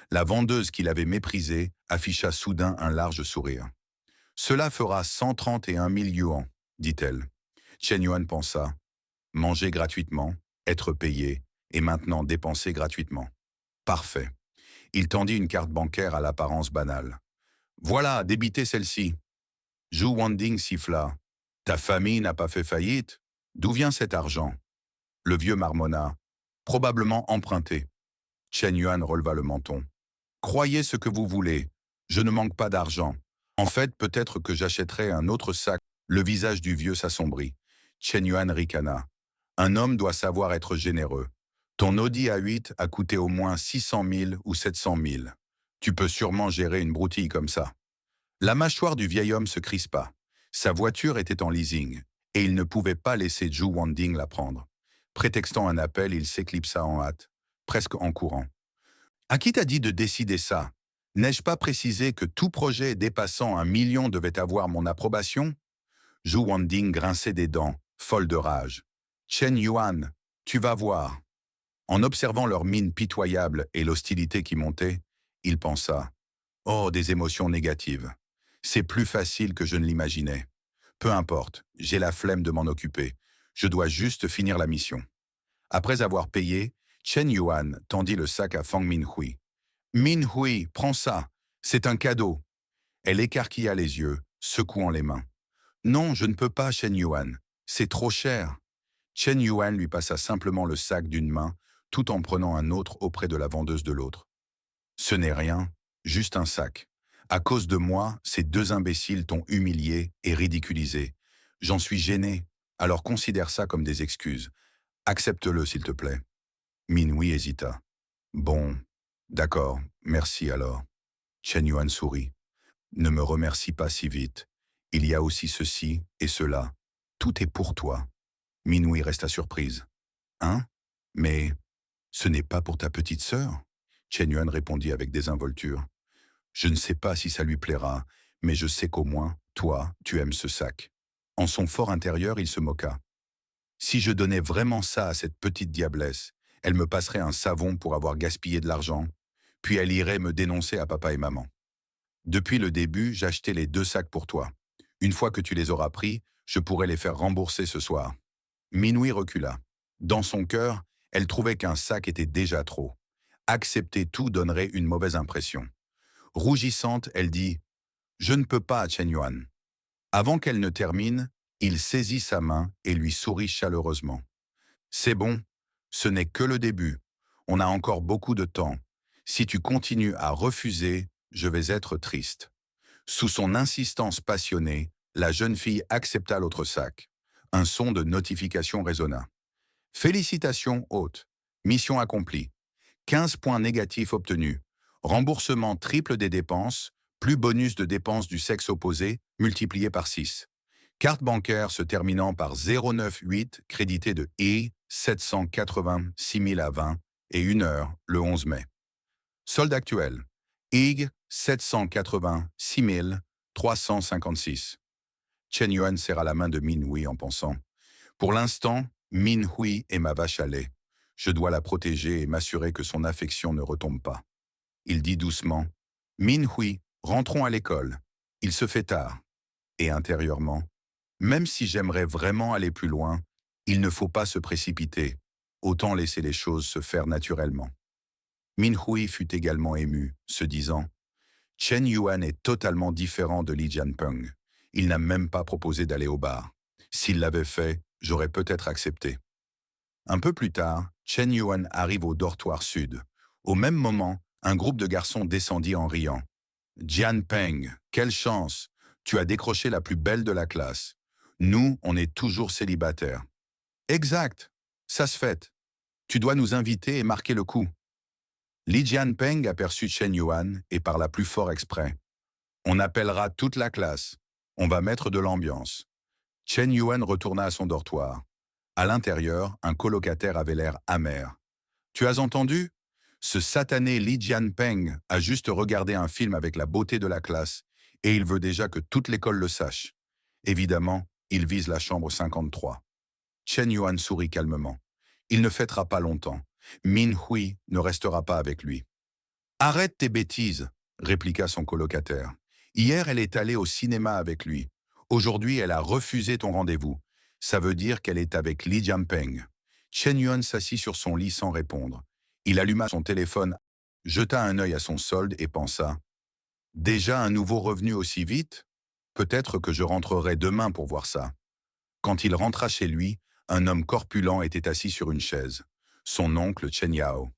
La vendeuse qui l'avait méprisé afficha soudain un large sourire. Cela fera 131 000 yuans, dit-elle. Chen Yuan pensa, manger gratuitement, être payé, et maintenant dépenser gratuitement. Parfait. Il tendit une carte bancaire à l'apparence banale. Voilà, débitez celle-ci. Zhu Wanding siffla. Ta famille n'a pas fait faillite? D'où vient cet argent? Le vieux marmonna. Probablement emprunté. Chen Yuan releva le menton. Croyez ce que vous voulez. Je ne manque pas d'argent. En fait, peut-être que j'achèterai un autre sac. Le visage du vieux s'assombrit. Chen Yuan ricana. Un homme doit savoir être généreux. Ton Audi A8 a coûté au moins 600 000 ou 700 000. Tu peux sûrement gérer une broutille comme ça. La mâchoire du vieil homme se crispa. Sa voiture était en leasing, et il ne pouvait pas laisser Zhu Wanding la prendre. Prétextant un appel, il s'éclipsa en hâte, presque en courant. À qui t'a dit de décider ça? N'ai-je pas précisé que tout projet dépassant 1 million devait avoir mon approbation? Zhu Wanding grinçait des dents, folle de rage. Chen Yuan, tu vas voir. En observant leur mine pitoyable et l'hostilité qui montait, il pensa « Oh, des émotions négatives. C'est plus facile que je ne l'imaginais. Peu importe, j'ai la flemme de m'en occuper. Je dois juste finir la mission. » Après avoir payé, Chen Yuan tendit le sac à Fang Minhui. « Minhui, prends ça. C'est un cadeau. » Elle écarquilla les yeux, secouant les mains. « Non, je ne peux pas, Chen Yuan. C'est trop cher. » Chen Yuan lui passa simplement le sac d'une main, tout en prenant un autre auprès de la vendeuse de l'autre. « Ce n'est rien, juste un sac. À cause de moi, ces deux imbéciles t'ont humilié et ridiculisé. J'en suis gêné, alors considère ça comme des excuses. Accepte-le, s'il te plaît. » Minhui hésita. « Bon, d'accord, merci alors. » Chen Yuan sourit. « Ne me remercie pas si vite. Il y a aussi ceci et cela. Tout est pour toi. » Minhui resta surprise. « Hein? Mais ce n'est pas pour ta petite sœur ?» Chen Yuan répondit avec désinvolture. « Je ne sais pas si ça lui plaira, mais je sais qu'au moins, toi, tu aimes ce sac. » En son fort intérieur, il se moqua. « Si je donnais vraiment ça à cette petite diablesse, elle me passerait un savon pour avoir gaspillé de l'argent, puis elle irait me dénoncer à papa et maman. Depuis le début, j'achetais les 2 sacs pour toi. Une fois que tu les auras pris, je pourrai les faire rembourser ce soir. » Minhui recula. Dans son cœur, elle trouvait qu'un sac était déjà trop. Accepter tout donnerait une mauvaise impression. Rougissante, elle dit « Je ne peux pas, Chen Yuan. » Avant qu'elle ne termine, il saisit sa main et lui sourit chaleureusement. « C'est bon, ce n'est que le début. On a encore beaucoup de temps. Si tu continues à refuser, je vais être triste. » Sous son insistance passionnée, la jeune fille accepta l'autre sac. Un son de notification résonna. « Félicitations, hôte. Mission accomplie. 15 points négatifs obtenus. Remboursement triple des dépenses, plus bonus de dépenses du sexe opposé, multiplié par 6. Carte bancaire se terminant par 098, crédité de I 786 000 à 20 et 1 heure le 11 mai. Solde actuel. IG 786 356. Chen Yuan serra la main de Minhui en pensant « Pour l'instant, Minhui est ma vache à lait. Je dois la protéger et m'assurer que son affection ne retombe pas. » Il dit doucement « Minhui, rentrons à l'école. Il se fait tard. » Et intérieurement « Même si j'aimerais vraiment aller plus loin, il ne faut pas se précipiter. Autant laisser les choses se faire naturellement. » Minhui fut également ému, se disant « Chen Yuan est totalement différent de Li Jianpeng. Il n'a même pas proposé d'aller au bar. S'il l'avait fait, j'aurais peut-être accepté. » Un peu plus tard, Chen Yuan arrive au dortoir sud. Au même moment, un groupe de garçons descendit en riant. « Jianpeng, quelle chance! Tu as décroché la plus belle de la classe. Nous, on est toujours célibataires. »« Exact, ça se fait. Tu dois nous inviter et marquer le coup. » Li Jianpeng aperçut Chen Yuan et parla plus fort exprès. « On appellera toute la classe. On va mettre de l'ambiance. » Chen Yuan retourna à son dortoir. À l'intérieur, un colocataire avait l'air amer. « Tu as entendu? Ce satané Li Jianpeng a juste regardé un film avec la beauté de la classe et il veut déjà que toute l'école le sache. Évidemment, il vise la chambre 53. » Chen Yuan sourit calmement. Il ne fêtera pas longtemps. Minhui ne restera pas avec lui. « Arrête tes bêtises, » répliqua son colocataire. Hier, elle est allée au cinéma avec lui. Aujourd'hui, elle a refusé ton rendez-vous. Ça veut dire qu'elle est avec Li Jianpeng. Chen Yuan s'assit sur son lit sans répondre. Il alluma son téléphone, jeta un œil à son solde et pensa: déjà un nouveau revenu aussi vite? Peut-être que je rentrerai demain pour voir ça. Quand il rentra chez lui, un homme corpulent était assis sur une chaise. Son oncle Chen Yao.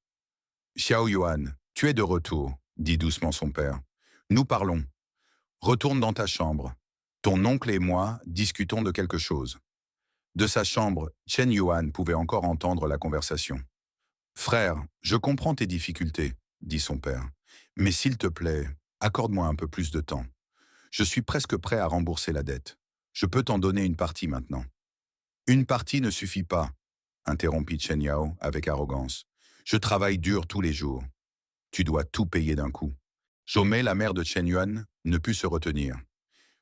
Xiao Yuan, tu es de retour, dit doucement son père. Nous parlons. Retourne dans ta chambre. Ton oncle et moi discutons de quelque chose. De sa chambre, Chen Yuan pouvait encore entendre la conversation. Frère, je comprends tes difficultés, dit son père. Mais s'il te plaît, accorde-moi un peu plus de temps. Je suis presque prêt à rembourser la dette. Je peux t'en donner une partie maintenant. Une partie ne suffit pas, interrompit Chen Yao avec arrogance. Je travaille dur tous les jours. Tu dois tout payer d'un coup. Jomei, la mère de Chen Yuan, ne put se retenir.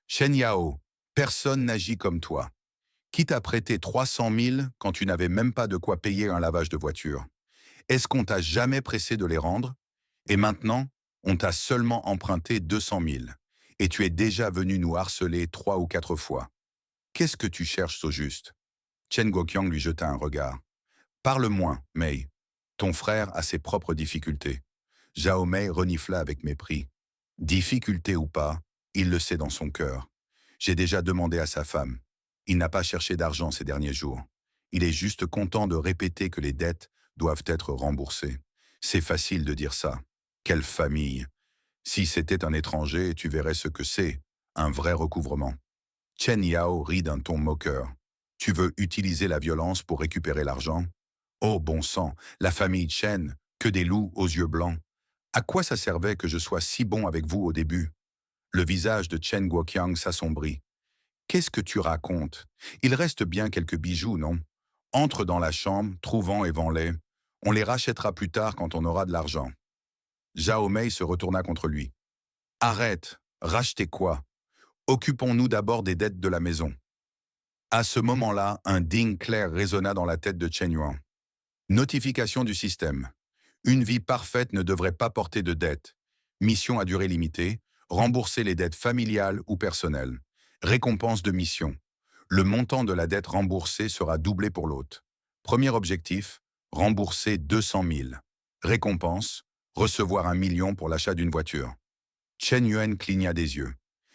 Chen Yao, personne n'agit comme toi. Qui t'a prêté 300 000 quand tu n'avais même pas de quoi payer un lavage de voiture? Est-ce qu'on t'a jamais pressé de les rendre? Et maintenant, on t'a seulement emprunté 200 000. Et tu es déjà venu nous harceler 3 ou 4 fois. Qu'est-ce que tu cherches au juste? Chen Guoqiang lui jeta un regard. Parle moins, Mei. Ton frère a ses propres difficultés. Zhao Mei renifla avec mépris. Difficulté ou pas, il le sait dans son cœur. J'ai déjà demandé à sa femme. Il n'a pas cherché d'argent ces derniers jours. Il est juste content de répéter que les dettes doivent être remboursées. C'est facile de dire ça. Quelle famille! Si c'était un étranger, tu verrais ce que c'est, un vrai recouvrement. Chen Yao rit d'un ton moqueur. Tu veux utiliser la violence pour récupérer l'argent? Oh bon sang, la famille Chen, que des loups aux yeux blancs. À quoi ça servait que je sois si bon avec vous au début? Le visage de Chen Guoqiang s'assombrit. Qu'est-ce que tu racontes? Il reste bien quelques bijoux, non? Entre dans la chambre, trouve-en et vends-les. On les rachètera plus tard quand on aura de l'argent. Zhao Mei se retourna contre lui. Arrête, racheter quoi? Occupons-nous d'abord des dettes de la maison. À ce moment-là, un ding clair résonna dans la tête de Chen Yuan. Notification du système. Une vie parfaite ne devrait pas porter de dettes. Mission à durée limitée, rembourser les dettes familiales ou personnelles. Récompense de mission. Le montant de la dette remboursée sera doublé pour l'hôte. Premier objectif, rembourser 200 000. Récompense, recevoir 1 million pour l'achat d'une voiture. Chen Yuan cligna des yeux.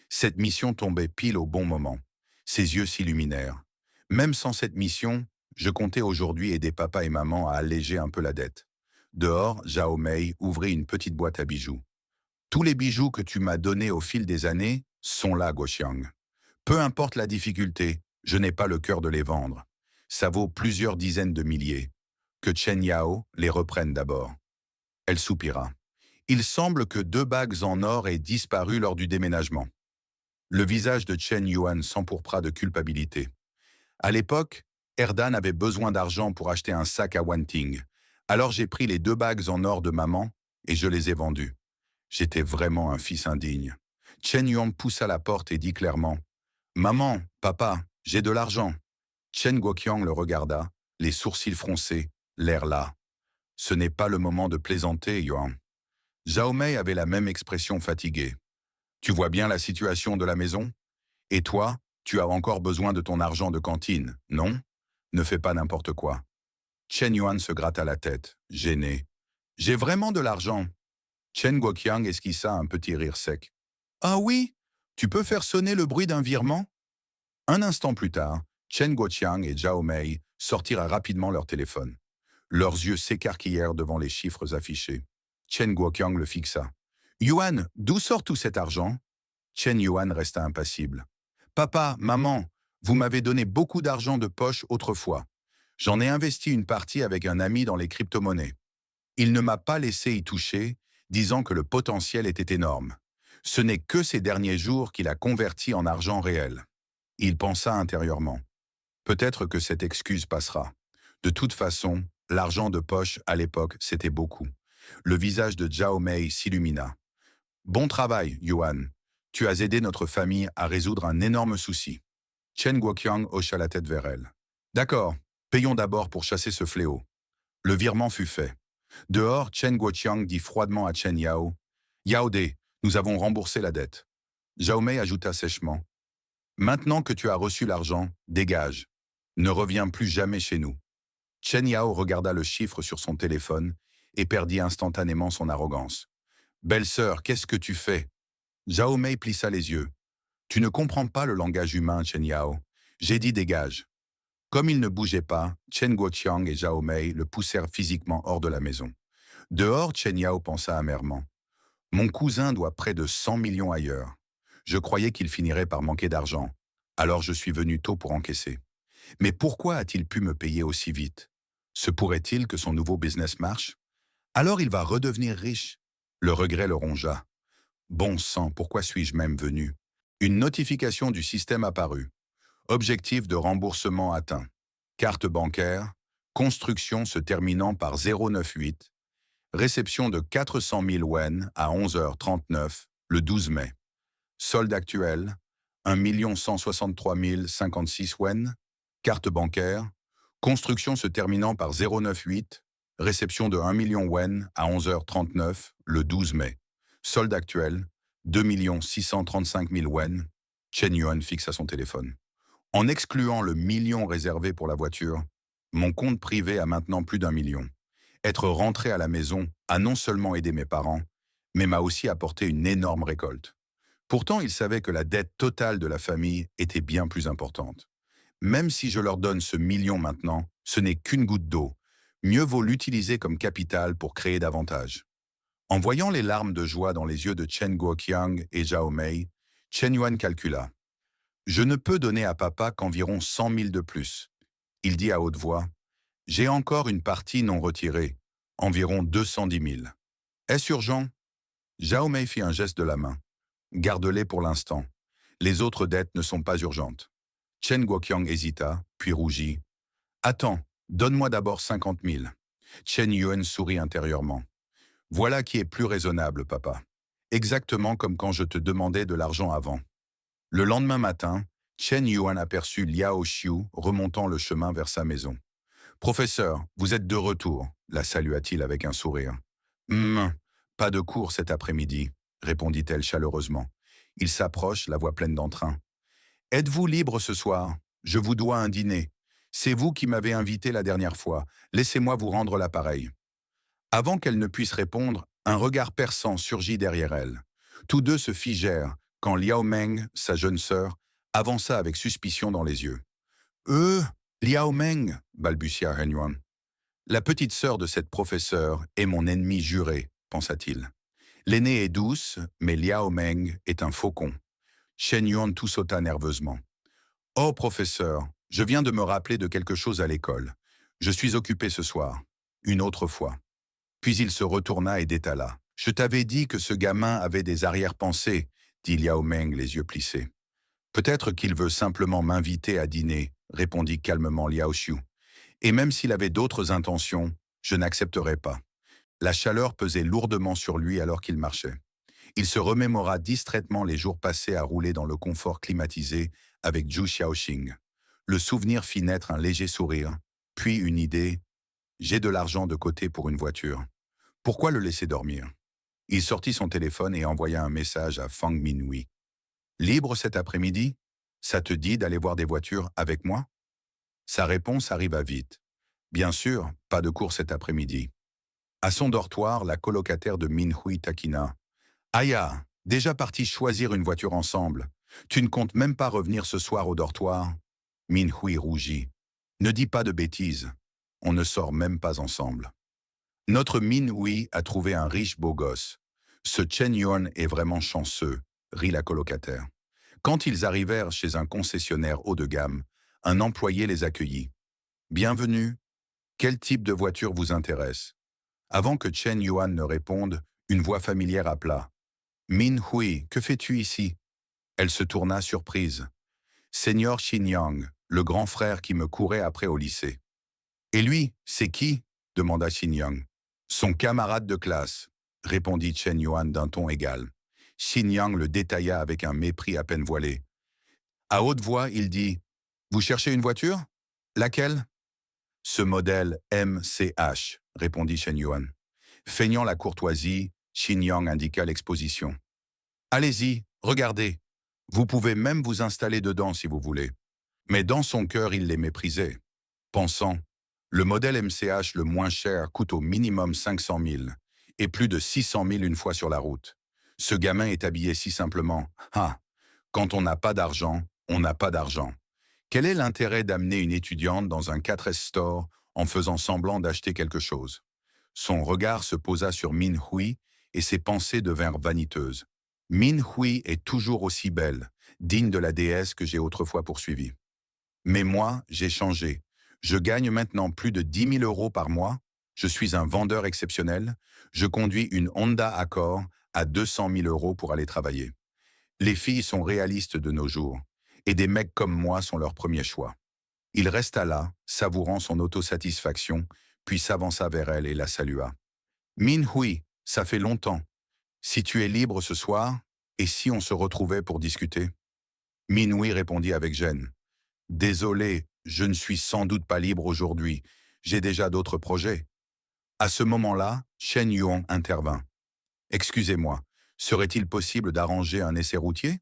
Cette mission tombait pile au bon moment. Ses yeux s'illuminèrent. Même sans cette mission, je comptais aujourd'hui aider papa et maman à alléger un peu la dette. Dehors, Zhao Mei ouvrit une petite boîte à bijoux. Tous les bijoux que tu m'as donnés au fil des années sont là, Guoxiang. Peu importe la difficulté, je n'ai pas le cœur de les vendre. Ça vaut plusieurs dizaines de milliers. Que Chen Yao les reprenne d'abord. Elle soupira. Il semble que 2 bagues en or aient disparu lors du déménagement. Le visage de Chen Yuan s'empourpra de culpabilité. À l'époque, Erdan avait besoin d'argent pour acheter un sac à Wanting. Alors j'ai pris les 2 bagues en or de maman et je les ai vendues. J'étais vraiment un fils indigne. Chen Yuan poussa la porte et dit clairement: « Maman, papa, j'ai de l'argent. » Chen Guoqiang le regarda, les sourcils froncés, l'air las. « Ce n'est pas le moment de plaisanter, Yuan. » Zhao Mei avait la même expression fatiguée. « Tu vois bien la situation de la maison? Et toi, tu as encore besoin de ton argent de cantine, non? Ne fais pas n'importe quoi. » Chen Yuan se gratta la tête, gêné. « J'ai vraiment de l'argent. » Chen Guoqiang esquissa un petit rire sec. « Ah oui? Tu peux faire sonner le bruit d'un virement? » Un instant plus tard, Chen Guoqiang et Zhao Mei sortirent rapidement leur téléphone. Leurs yeux s'écarquillèrent devant les chiffres affichés. Chen Guoqiang le fixa. « Yuan, d'où sort tout cet argent? » Chen Yuan resta impassible. « Papa, maman, vous m'avez donné beaucoup d'argent de poche autrefois. J'en ai investi une partie avec un ami dans les crypto-monnaies. Il ne m'a pas laissé y toucher, disant que le potentiel était énorme. Ce n'est que ces derniers jours qu'il a converti en argent réel. » Il pensa intérieurement. Peut-être que cette excuse passera. De toute façon, l'argent de poche, à l'époque, c'était beaucoup. Le visage de Zhao Mei s'illumina. « Bon travail, Yuan. Tu as aidé notre famille à résoudre un énorme souci. » Chen Guoqiang hocha la tête vers elle. « D'accord, payons d'abord pour chasser ce fléau. » Le virement fut fait. Dehors, Chen Guoqiang dit froidement à Chen Yao: « Yao De, nous avons remboursé la dette. » Zhao Mei ajouta sèchement. Maintenant que tu as reçu l'argent, dégage. Ne reviens plus jamais chez nous. Chen Yao regarda le chiffre sur son téléphone et perdit instantanément son arrogance. Belle-sœur, qu'est-ce que tu fais? Zhao Mei plissa les yeux. Tu ne comprends pas le langage humain, Chen Yao. J'ai dit dégage. Comme il ne bougeait pas, Chen Guoqiang et Zhao Mei le poussèrent physiquement hors de la maison. Dehors, Chen Yao pensa amèrement. Mon cousin doit près de 100 millions ailleurs. Je croyais qu'il finirait par manquer d'argent. Alors je suis venu tôt pour encaisser. Mais pourquoi a-t-il pu me payer aussi vite? Se pourrait-il que son nouveau business marche? Alors il va redevenir riche. Le regret le rongea. Bon sang, pourquoi suis-je même venu? Une notification du système apparut. Objectif de remboursement atteint. Carte bancaire. Construction se terminant par 098. Réception de 400 000 wen à 11h39 le 12 mai. Solde actuel. 1 163 056 wen. Carte bancaire. Construction se terminant par 098. Réception de 1 million wen à 11h39 le 12 mai. Solde actuel. 2 635 000 wen. Chen Yuan fixa son téléphone. En excluant le million réservé pour la voiture, mon compte privé a maintenant plus d'1 million. Être rentré à la maison a non seulement aidé mes parents, mais m'a aussi apporté une énorme récolte. Pourtant, il savait que la dette totale de la famille était bien plus importante. Même si je leur donne ce million maintenant, ce n'est qu'une goutte d'eau. Mieux vaut l'utiliser comme capital pour créer davantage. En voyant les larmes de joie dans les yeux de Chen Guoqiang et Zhao Mei, Chen Yuan calcula. Je ne peux donner à papa qu'environ 100 000 de plus. Il dit à haute voix. J'ai encore une partie non retirée, environ 210 000. Est-ce urgent? Zhao Mei fit un geste de la main. Garde-les pour l'instant. Les autres dettes ne sont pas urgentes. Chen Guoqiang hésita, puis rougit. Attends, donne-moi d'abord 50 000. Chen Yuan sourit intérieurement. Voilà qui est plus raisonnable, papa. Exactement comme quand je te demandais de l'argent avant. Le lendemain matin, Chen Yuan aperçut Liao Xiu remontant le chemin vers sa maison. Professeur, vous êtes de retour, la salua-t-il avec un sourire. Pas de cours cet après-midi, répondit-elle chaleureusement. Il s'approche, la voix pleine d'entrain. Êtes-vous libre ce soir? Je vous dois un dîner. C'est vous qui m'avez invité la dernière fois. Laissez-moi vous rendre l'appareil. Avant qu'elle ne puisse répondre, un regard perçant surgit derrière elle. Tous deux se figèrent quand Liao Meng, sa jeune sœur, avança avec suspicion dans les yeux. Liao Meng, balbutia Han Yuan. La petite sœur de cette professeure est mon ennemi juré, pensa-t-il. L'aînée est douce, mais Liao Meng est un faucon. Chen Yuan tout sauta nerveusement. Oh, professeur, je viens de me rappeler de quelque chose à l'école. Je suis occupé ce soir. Une autre fois. Puis il se retourna et détala. Je t'avais dit que ce gamin avait des arrière-pensées, dit Liao Meng les yeux plissés. Peut-être qu'il veut simplement m'inviter à dîner, répondit calmement Liao Xiu. Et même s'il avait d'autres intentions, je n'accepterai pas. La chaleur pesait lourdement sur lui alors qu'il marchait. Il se remémora distraitement les jours passés à rouler dans le confort climatisé avec Zhu Xiaoxing. Le souvenir fit naître un léger sourire, puis une idée. J'ai de l'argent de côté pour une voiture. Pourquoi le laisser dormir? Il sortit son téléphone et envoya un message à Fang Minhui. Libre cet après-midi? Ça te dit d'aller voir des voitures avec moi? Sa réponse arriva vite. Bien sûr, pas de cours cet après-midi. À son dortoir, la colocataire de Minhui taquina. Aya, déjà parti choisir une voiture ensemble. Tu ne comptes même pas revenir ce soir au dortoir? Minhui rougit. Ne dis pas de bêtises. On ne sort même pas ensemble. Notre Minhui a trouvé un riche beau gosse. Ce Chen Yuan est vraiment chanceux, rit la colocataire. Quand ils arrivèrent chez un concessionnaire haut de gamme, un employé les accueillit. Bienvenue. Quel type de voiture vous intéresse? Avant que Chen Yuan ne réponde, une voix familière appela. Minhui, que fais-tu ici? Elle se tourna surprise. Seigneur Xinyang, le grand frère qui me courait après au lycée. Et lui, c'est qui? Demanda Xinyang. Son camarade de classe, répondit Chen Yuan d'un ton égal. Xinyang le détailla avec un mépris à peine voilé. À haute voix, il dit « Vous cherchez une voiture? Laquelle ?»« Ce modèle MCH, répondit Chen Yuan. Feignant la courtoisie, Xinyang indiqua l'exposition. « Allez-y, regardez, Vous pouvez même vous installer dedans si vous voulez. Mais dans son cœur, il les méprisait, pensant, le modèle MCH le moins cher coûte au minimum 500 000 et plus de 600 000 une fois sur la route. Ce gamin est habillé si simplement. Ah, quand on n'a pas d'argent, on n'a pas d'argent. Quel est l'intérêt d'amener une étudiante dans un 4S Store en faisant semblant d'acheter quelque chose? Son regard se posa sur Min Hui et ses pensées devinrent vaniteuses. Min Hui est toujours aussi belle, digne de la déesse que j'ai autrefois poursuivie. Mais moi, j'ai changé. Je gagne maintenant plus de 10 000 euros par mois. Je suis un vendeur exceptionnel. Je conduis une Honda Accord à 200 000 euros pour aller travailler. Les filles sont réalistes de nos jours, et des mecs comme moi sont leur premier choix. Il resta là, savourant son autosatisfaction, puis s'avança vers elle et la salua. Min Hui, ça fait longtemps. Si tu es libre ce soir, et si on se retrouvait pour discuter? Min Hui répondit avec gêne. Désolé, je ne suis sans doute pas libre aujourd'hui. J'ai déjà d'autres projets. À ce moment-là, Shen Yuan intervint. Excusez-moi, serait-il possible d'arranger un essai routier?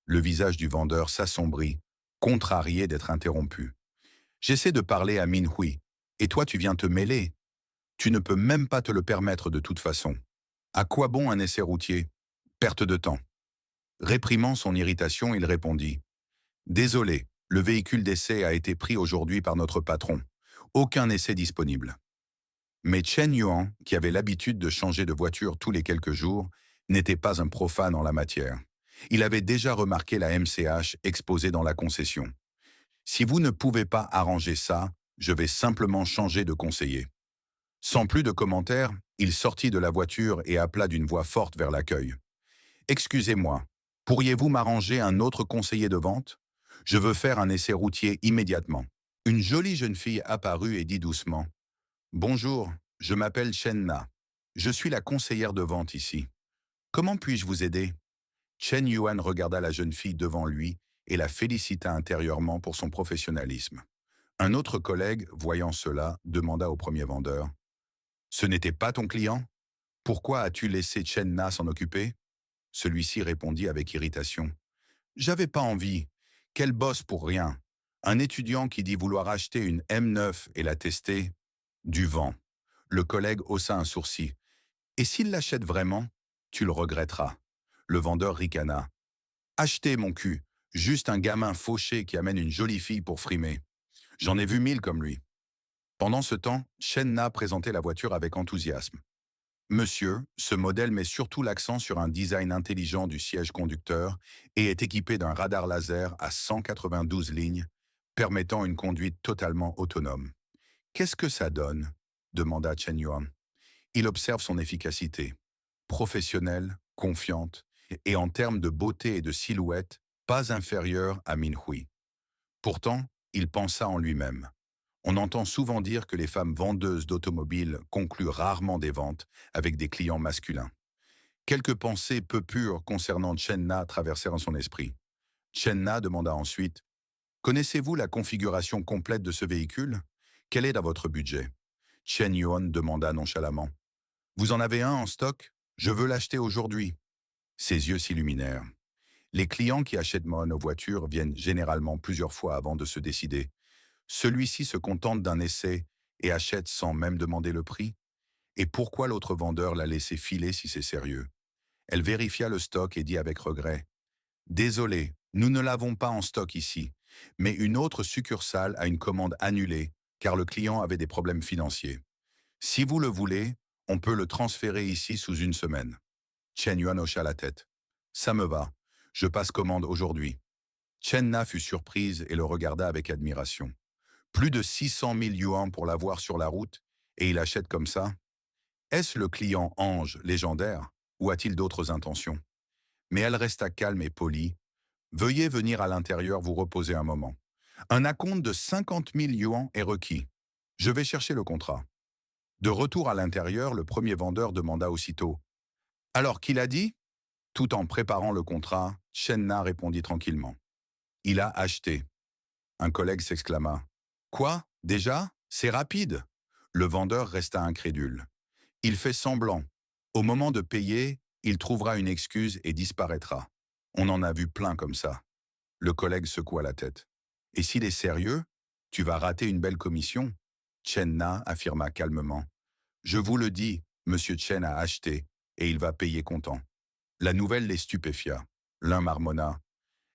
Le visage du vendeur s'assombrit, contrarié d'être interrompu. J'essaie de parler à Min Hui, et toi tu viens te mêler. Tu ne peux même pas te le permettre de toute façon. À quoi bon un essai routier? Perte de temps. Réprimant son irritation, il répondit. Désolé, le véhicule d'essai a été pris aujourd'hui par notre patron. Aucun essai disponible. Mais Chen Yuan, qui avait l'habitude de changer de voiture tous les quelques jours, n'était pas un profane en la matière. Il avait déjà remarqué la MCH exposée dans la concession. Si vous ne pouvez pas arranger ça, je vais simplement changer de conseiller. Sans plus de commentaires, il sortit de la voiture et appela d'une voix forte vers l'accueil. Excusez-moi, pourriez-vous m'arranger un autre conseiller de vente? Je veux faire un essai routier immédiatement. Une jolie jeune fille apparut et dit doucement. Bonjour, je m'appelle Chen Na. Je suis la conseillère de vente ici. Comment puis-je vous aider? Chen Yuan regarda la jeune fille devant lui et la félicita intérieurement pour son professionnalisme. Un autre collègue, voyant cela, demanda au premier vendeur. Ce n'était pas ton client? Pourquoi as-tu laissé Chen Na s'en occuper? Celui-ci répondit avec irritation. J'avais pas envie. Quel boss pour rien. Un étudiant qui dit vouloir acheter une M9 et la tester? Du vent. Le collègue haussa un sourcil. Et s'il l'achète vraiment, tu le regretteras. Le vendeur ricana. Achetez mon cul. Juste un gamin fauché qui amène une jolie fille pour frimer. J'en ai vu 1000 comme lui. Pendant ce temps, Chen Na présentait la voiture avec enthousiasme. Monsieur, ce modèle met surtout l'accent sur un design intelligent du siège conducteur et est équipé d'un radar laser à 192 lignes, permettant une conduite totalement autonome. Qu'est-ce que ça donne? Demanda Chen Yuan. Il observe son efficacité. Professionnelle, confiante, et en termes de beauté et de silhouette, pas inférieure à Min Hui. Pourtant, il pensa en lui-même. On entend souvent dire que les femmes vendeuses d'automobiles concluent rarement des ventes avec des clients masculins. Quelques pensées peu pures concernant Chen Na traversèrent son esprit. Chen Na demanda ensuite « Connaissez-vous la configuration complète de ce véhicule? Quel est dans votre budget ?» Chen Yuan demanda nonchalamment « Vous en avez un en stock? Je veux l'acheter aujourd'hui. » Ses yeux s'illuminèrent. Les clients qui achètent nos voitures viennent généralement plusieurs fois avant de se décider. Celui-ci se contente d'un essai et achète sans même demander le prix. Et pourquoi l'autre vendeur l'a laissé filer si c'est sérieux? Elle vérifia le stock et dit avec regret. Désolé, nous ne l'avons pas en stock ici, mais une autre succursale a une commande annulée car le client avait des problèmes financiers. Si vous le voulez, on peut le transférer ici sous une semaine. Chen Yuan hocha la tête. Ça me va, je passe commande aujourd'hui. Chen Na fut surprise et le regarda avec admiration. Plus de 600 000 yuans pour l'avoir sur la route, et il achète comme ça? Est-ce le client ange légendaire, ou a-t-il d'autres intentions? Mais elle resta calme et polie. Veuillez venir à l'intérieur vous reposer un moment. Un acompte de 50 000 yuans est requis. Je vais chercher le contrat. De retour à l'intérieur, le premier vendeur demanda aussitôt. Alors, qu'il a dit? Tout en préparant le contrat, Chen Na répondit tranquillement. Il a acheté. Un collègue s'exclama. Quoi? Déjà? C'est rapide. Le vendeur resta incrédule. Il fait semblant. Au moment de payer, il trouvera une excuse et disparaîtra. On en a vu plein comme ça. Le collègue secoua la tête. Et s'il est sérieux, tu vas rater une belle commission. Chen Na affirma calmement. Je vous le dis, Monsieur Chen a acheté, et il va payer comptant. La nouvelle les stupéfia. L'un marmonna.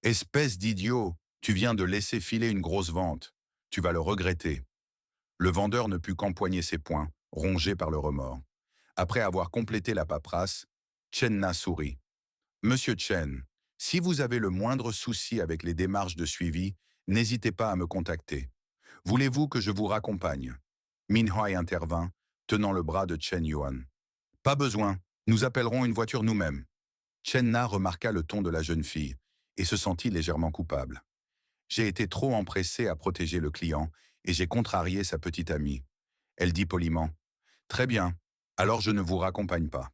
Espèce d'idiot, tu viens de laisser filer une grosse vente. Tu vas le regretter. Le vendeur ne put qu'empoigner ses poings, rongé par le remords. Après avoir complété la paperasse, Chen Na sourit. Monsieur Chen, si vous avez le moindre souci avec les démarches de suivi, n'hésitez pas à me contacter. Voulez-vous que je vous raccompagne? Min Huai intervint, tenant le bras de Chen Yuan. Pas besoin, nous appellerons une voiture nous-mêmes. Chen Na remarqua le ton de la jeune fille et se sentit légèrement coupable. J'ai été trop empressé à protéger le client et j'ai contrarié sa petite amie. Elle dit poliment. Très bien, alors je ne vous raccompagne pas.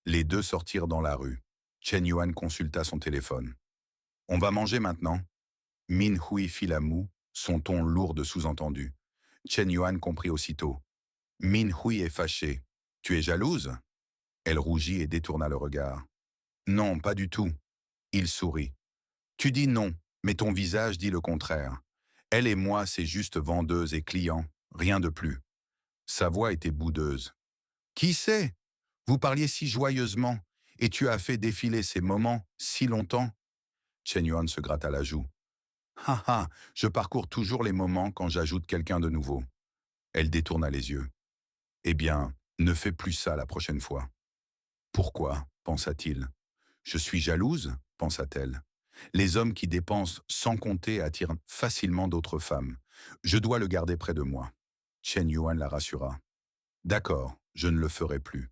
Les deux sortirent dans la rue. Chen Yuan consulta son téléphone. On va manger maintenant? Min Hui fit la moue, son ton lourd de sous-entendu. Chen Yuan comprit aussitôt. Min Hui est fâchée. Tu es jalouse? Elle rougit et détourna le regard. Non, pas du tout. Il sourit. Tu dis non, mais ton visage dit le contraire. Elle et moi, c'est juste vendeuse et client, rien de plus. Sa voix était boudeuse. Qui sait? Vous parliez si joyeusement, et tu as fait défiler ces moments si longtemps. Chen Yuan se gratta la joue. Ha ha, je parcours toujours les moments quand j'ajoute quelqu'un de nouveau. Elle détourna les yeux. Eh bien, ne fais plus ça la prochaine fois. Pourquoi? Pensa-t-il. Je suis jalouse, pensa-t-elle. Les hommes qui dépensent sans compter attirent facilement d'autres femmes. Je dois le garder près de moi. Chen Yuan la rassura. D'accord, je ne le ferai plus.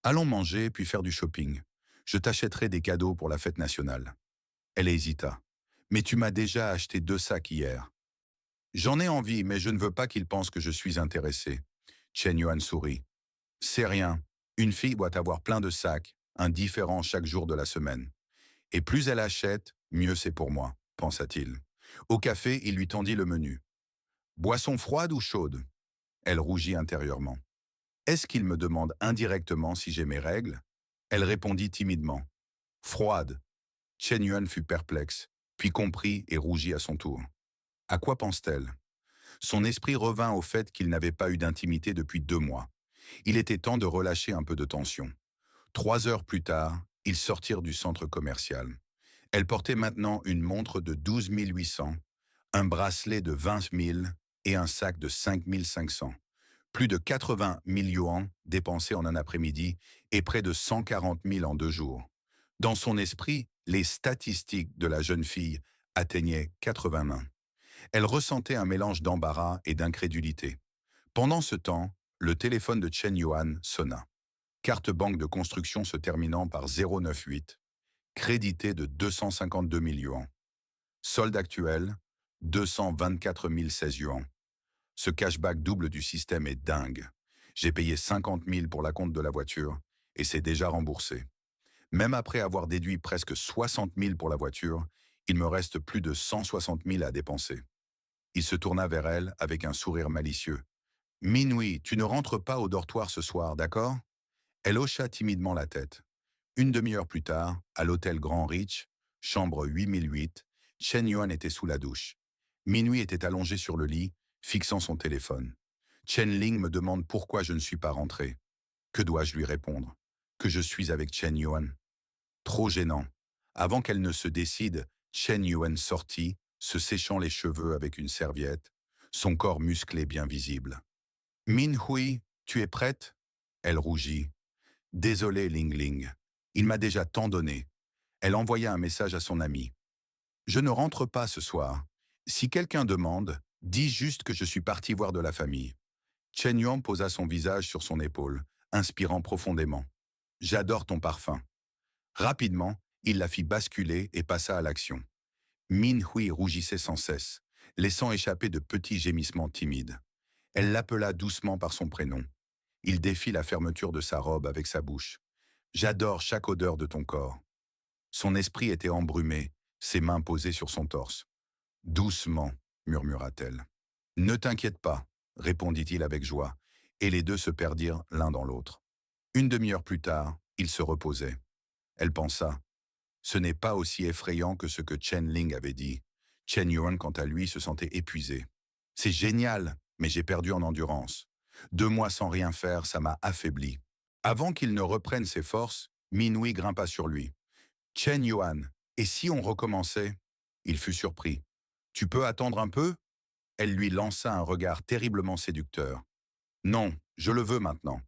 Allons manger puis faire du shopping. Je t'achèterai des cadeaux pour la fête nationale. Elle hésita. Mais tu m'as déjà acheté 2 sacs hier. J'en ai envie, mais je ne veux pas qu'ils pensent que je suis intéressé. Chen Yuan sourit. C'est rien. Une fille doit avoir plein de sacs, un différent chaque jour de la semaine. Et plus elle achète, mieux c'est pour moi, pensa-t-il. Au café, il lui tendit le menu. Boisson froide ou chaude? Elle rougit intérieurement. Est-ce qu'il me demande indirectement si j'ai mes règles? Elle répondit timidement. Froide. Chen Yuan fut perplexe, puis comprit et rougit à son tour. À quoi pense-t-elle? Son esprit revint au fait qu'il n'avait pas eu d'intimité depuis 2 mois. Il était temps de relâcher un peu de tension. 3 heures plus tard, ils sortirent du centre commercial. Elle portait maintenant une montre de 12 800, un bracelet de 20 000 et un sac de 5 500. Plus de 80 000 yuans dépensés en un après-midi et près de 140 000 en 2 jours. Dans son esprit, les statistiques de la jeune fille atteignaient 80 mains. Elle ressentait un mélange d'embarras et d'incrédulité. Pendant ce temps, le téléphone de Chen Yuan sonna. Carte banque de construction se terminant par 098, crédité de 252 000 yuans. Solde actuel, 224 016 yuans. Ce cashback double du système est dingue. J'ai payé 50 000 pour la compte de la voiture et c'est déjà remboursé. Même après avoir déduit presque 60 000 pour la voiture, il me reste plus de 160 000 à dépenser. Il se tourna vers elle avec un sourire malicieux. « Minuit, tu ne rentres pas au dortoir ce soir, d'accord ?» Elle hocha timidement la tête. Une demi-heure plus tard, à l'hôtel Grand Rich, chambre 8008, Chen Yuan était sous la douche. Minuit était allongé sur le lit, fixant son téléphone. Chen Ling me demande pourquoi je ne suis pas rentré. Que dois-je lui répondre? Que je suis avec Chen Yuan. Trop gênant. Avant qu'elle ne se décide, Chen Yuan sortit, se séchant les cheveux avec une serviette, son corps musclé bien visible. « Min Hui, tu es prête ?» Elle rougit. « Désolé, Ling Ling. Il m'a déjà tant donné. » Elle envoya un message à son ami. « Je ne rentre pas ce soir. Si quelqu'un demande, dis juste que je suis parti voir de la famille. » Chen Yuan posa son visage sur son épaule, inspirant profondément. « J'adore ton parfum. » Rapidement, il la fit basculer et passa à l'action. Min Hui rougissait sans cesse, laissant échapper de petits gémissements timides. Elle l'appela doucement par son prénom. Il défit la fermeture de sa robe avec sa bouche. « J'adore chaque odeur de ton corps. » Son esprit était embrumé, ses mains posées sur son torse. « Doucement, » murmura-t-elle. « Ne t'inquiète pas, » répondit-il avec joie, et les deux se perdirent l'un dans l'autre. Une demi-heure plus tard, ils se reposaient. Elle pensa, Ce n'est pas aussi effrayant que ce que Chen Ling avait dit. Chen Yuan, quant à lui, se sentait épuisé. C'est génial, mais j'ai perdu en endurance. 2 mois sans rien faire, ça m'a affaibli. Avant qu'il ne reprenne ses forces, Minhui grimpa sur lui. Chen Yuan, et si on recommençait? Il fut surpris. Tu peux attendre un peu? Elle lui lança un regard terriblement séducteur. Non, je le veux maintenant.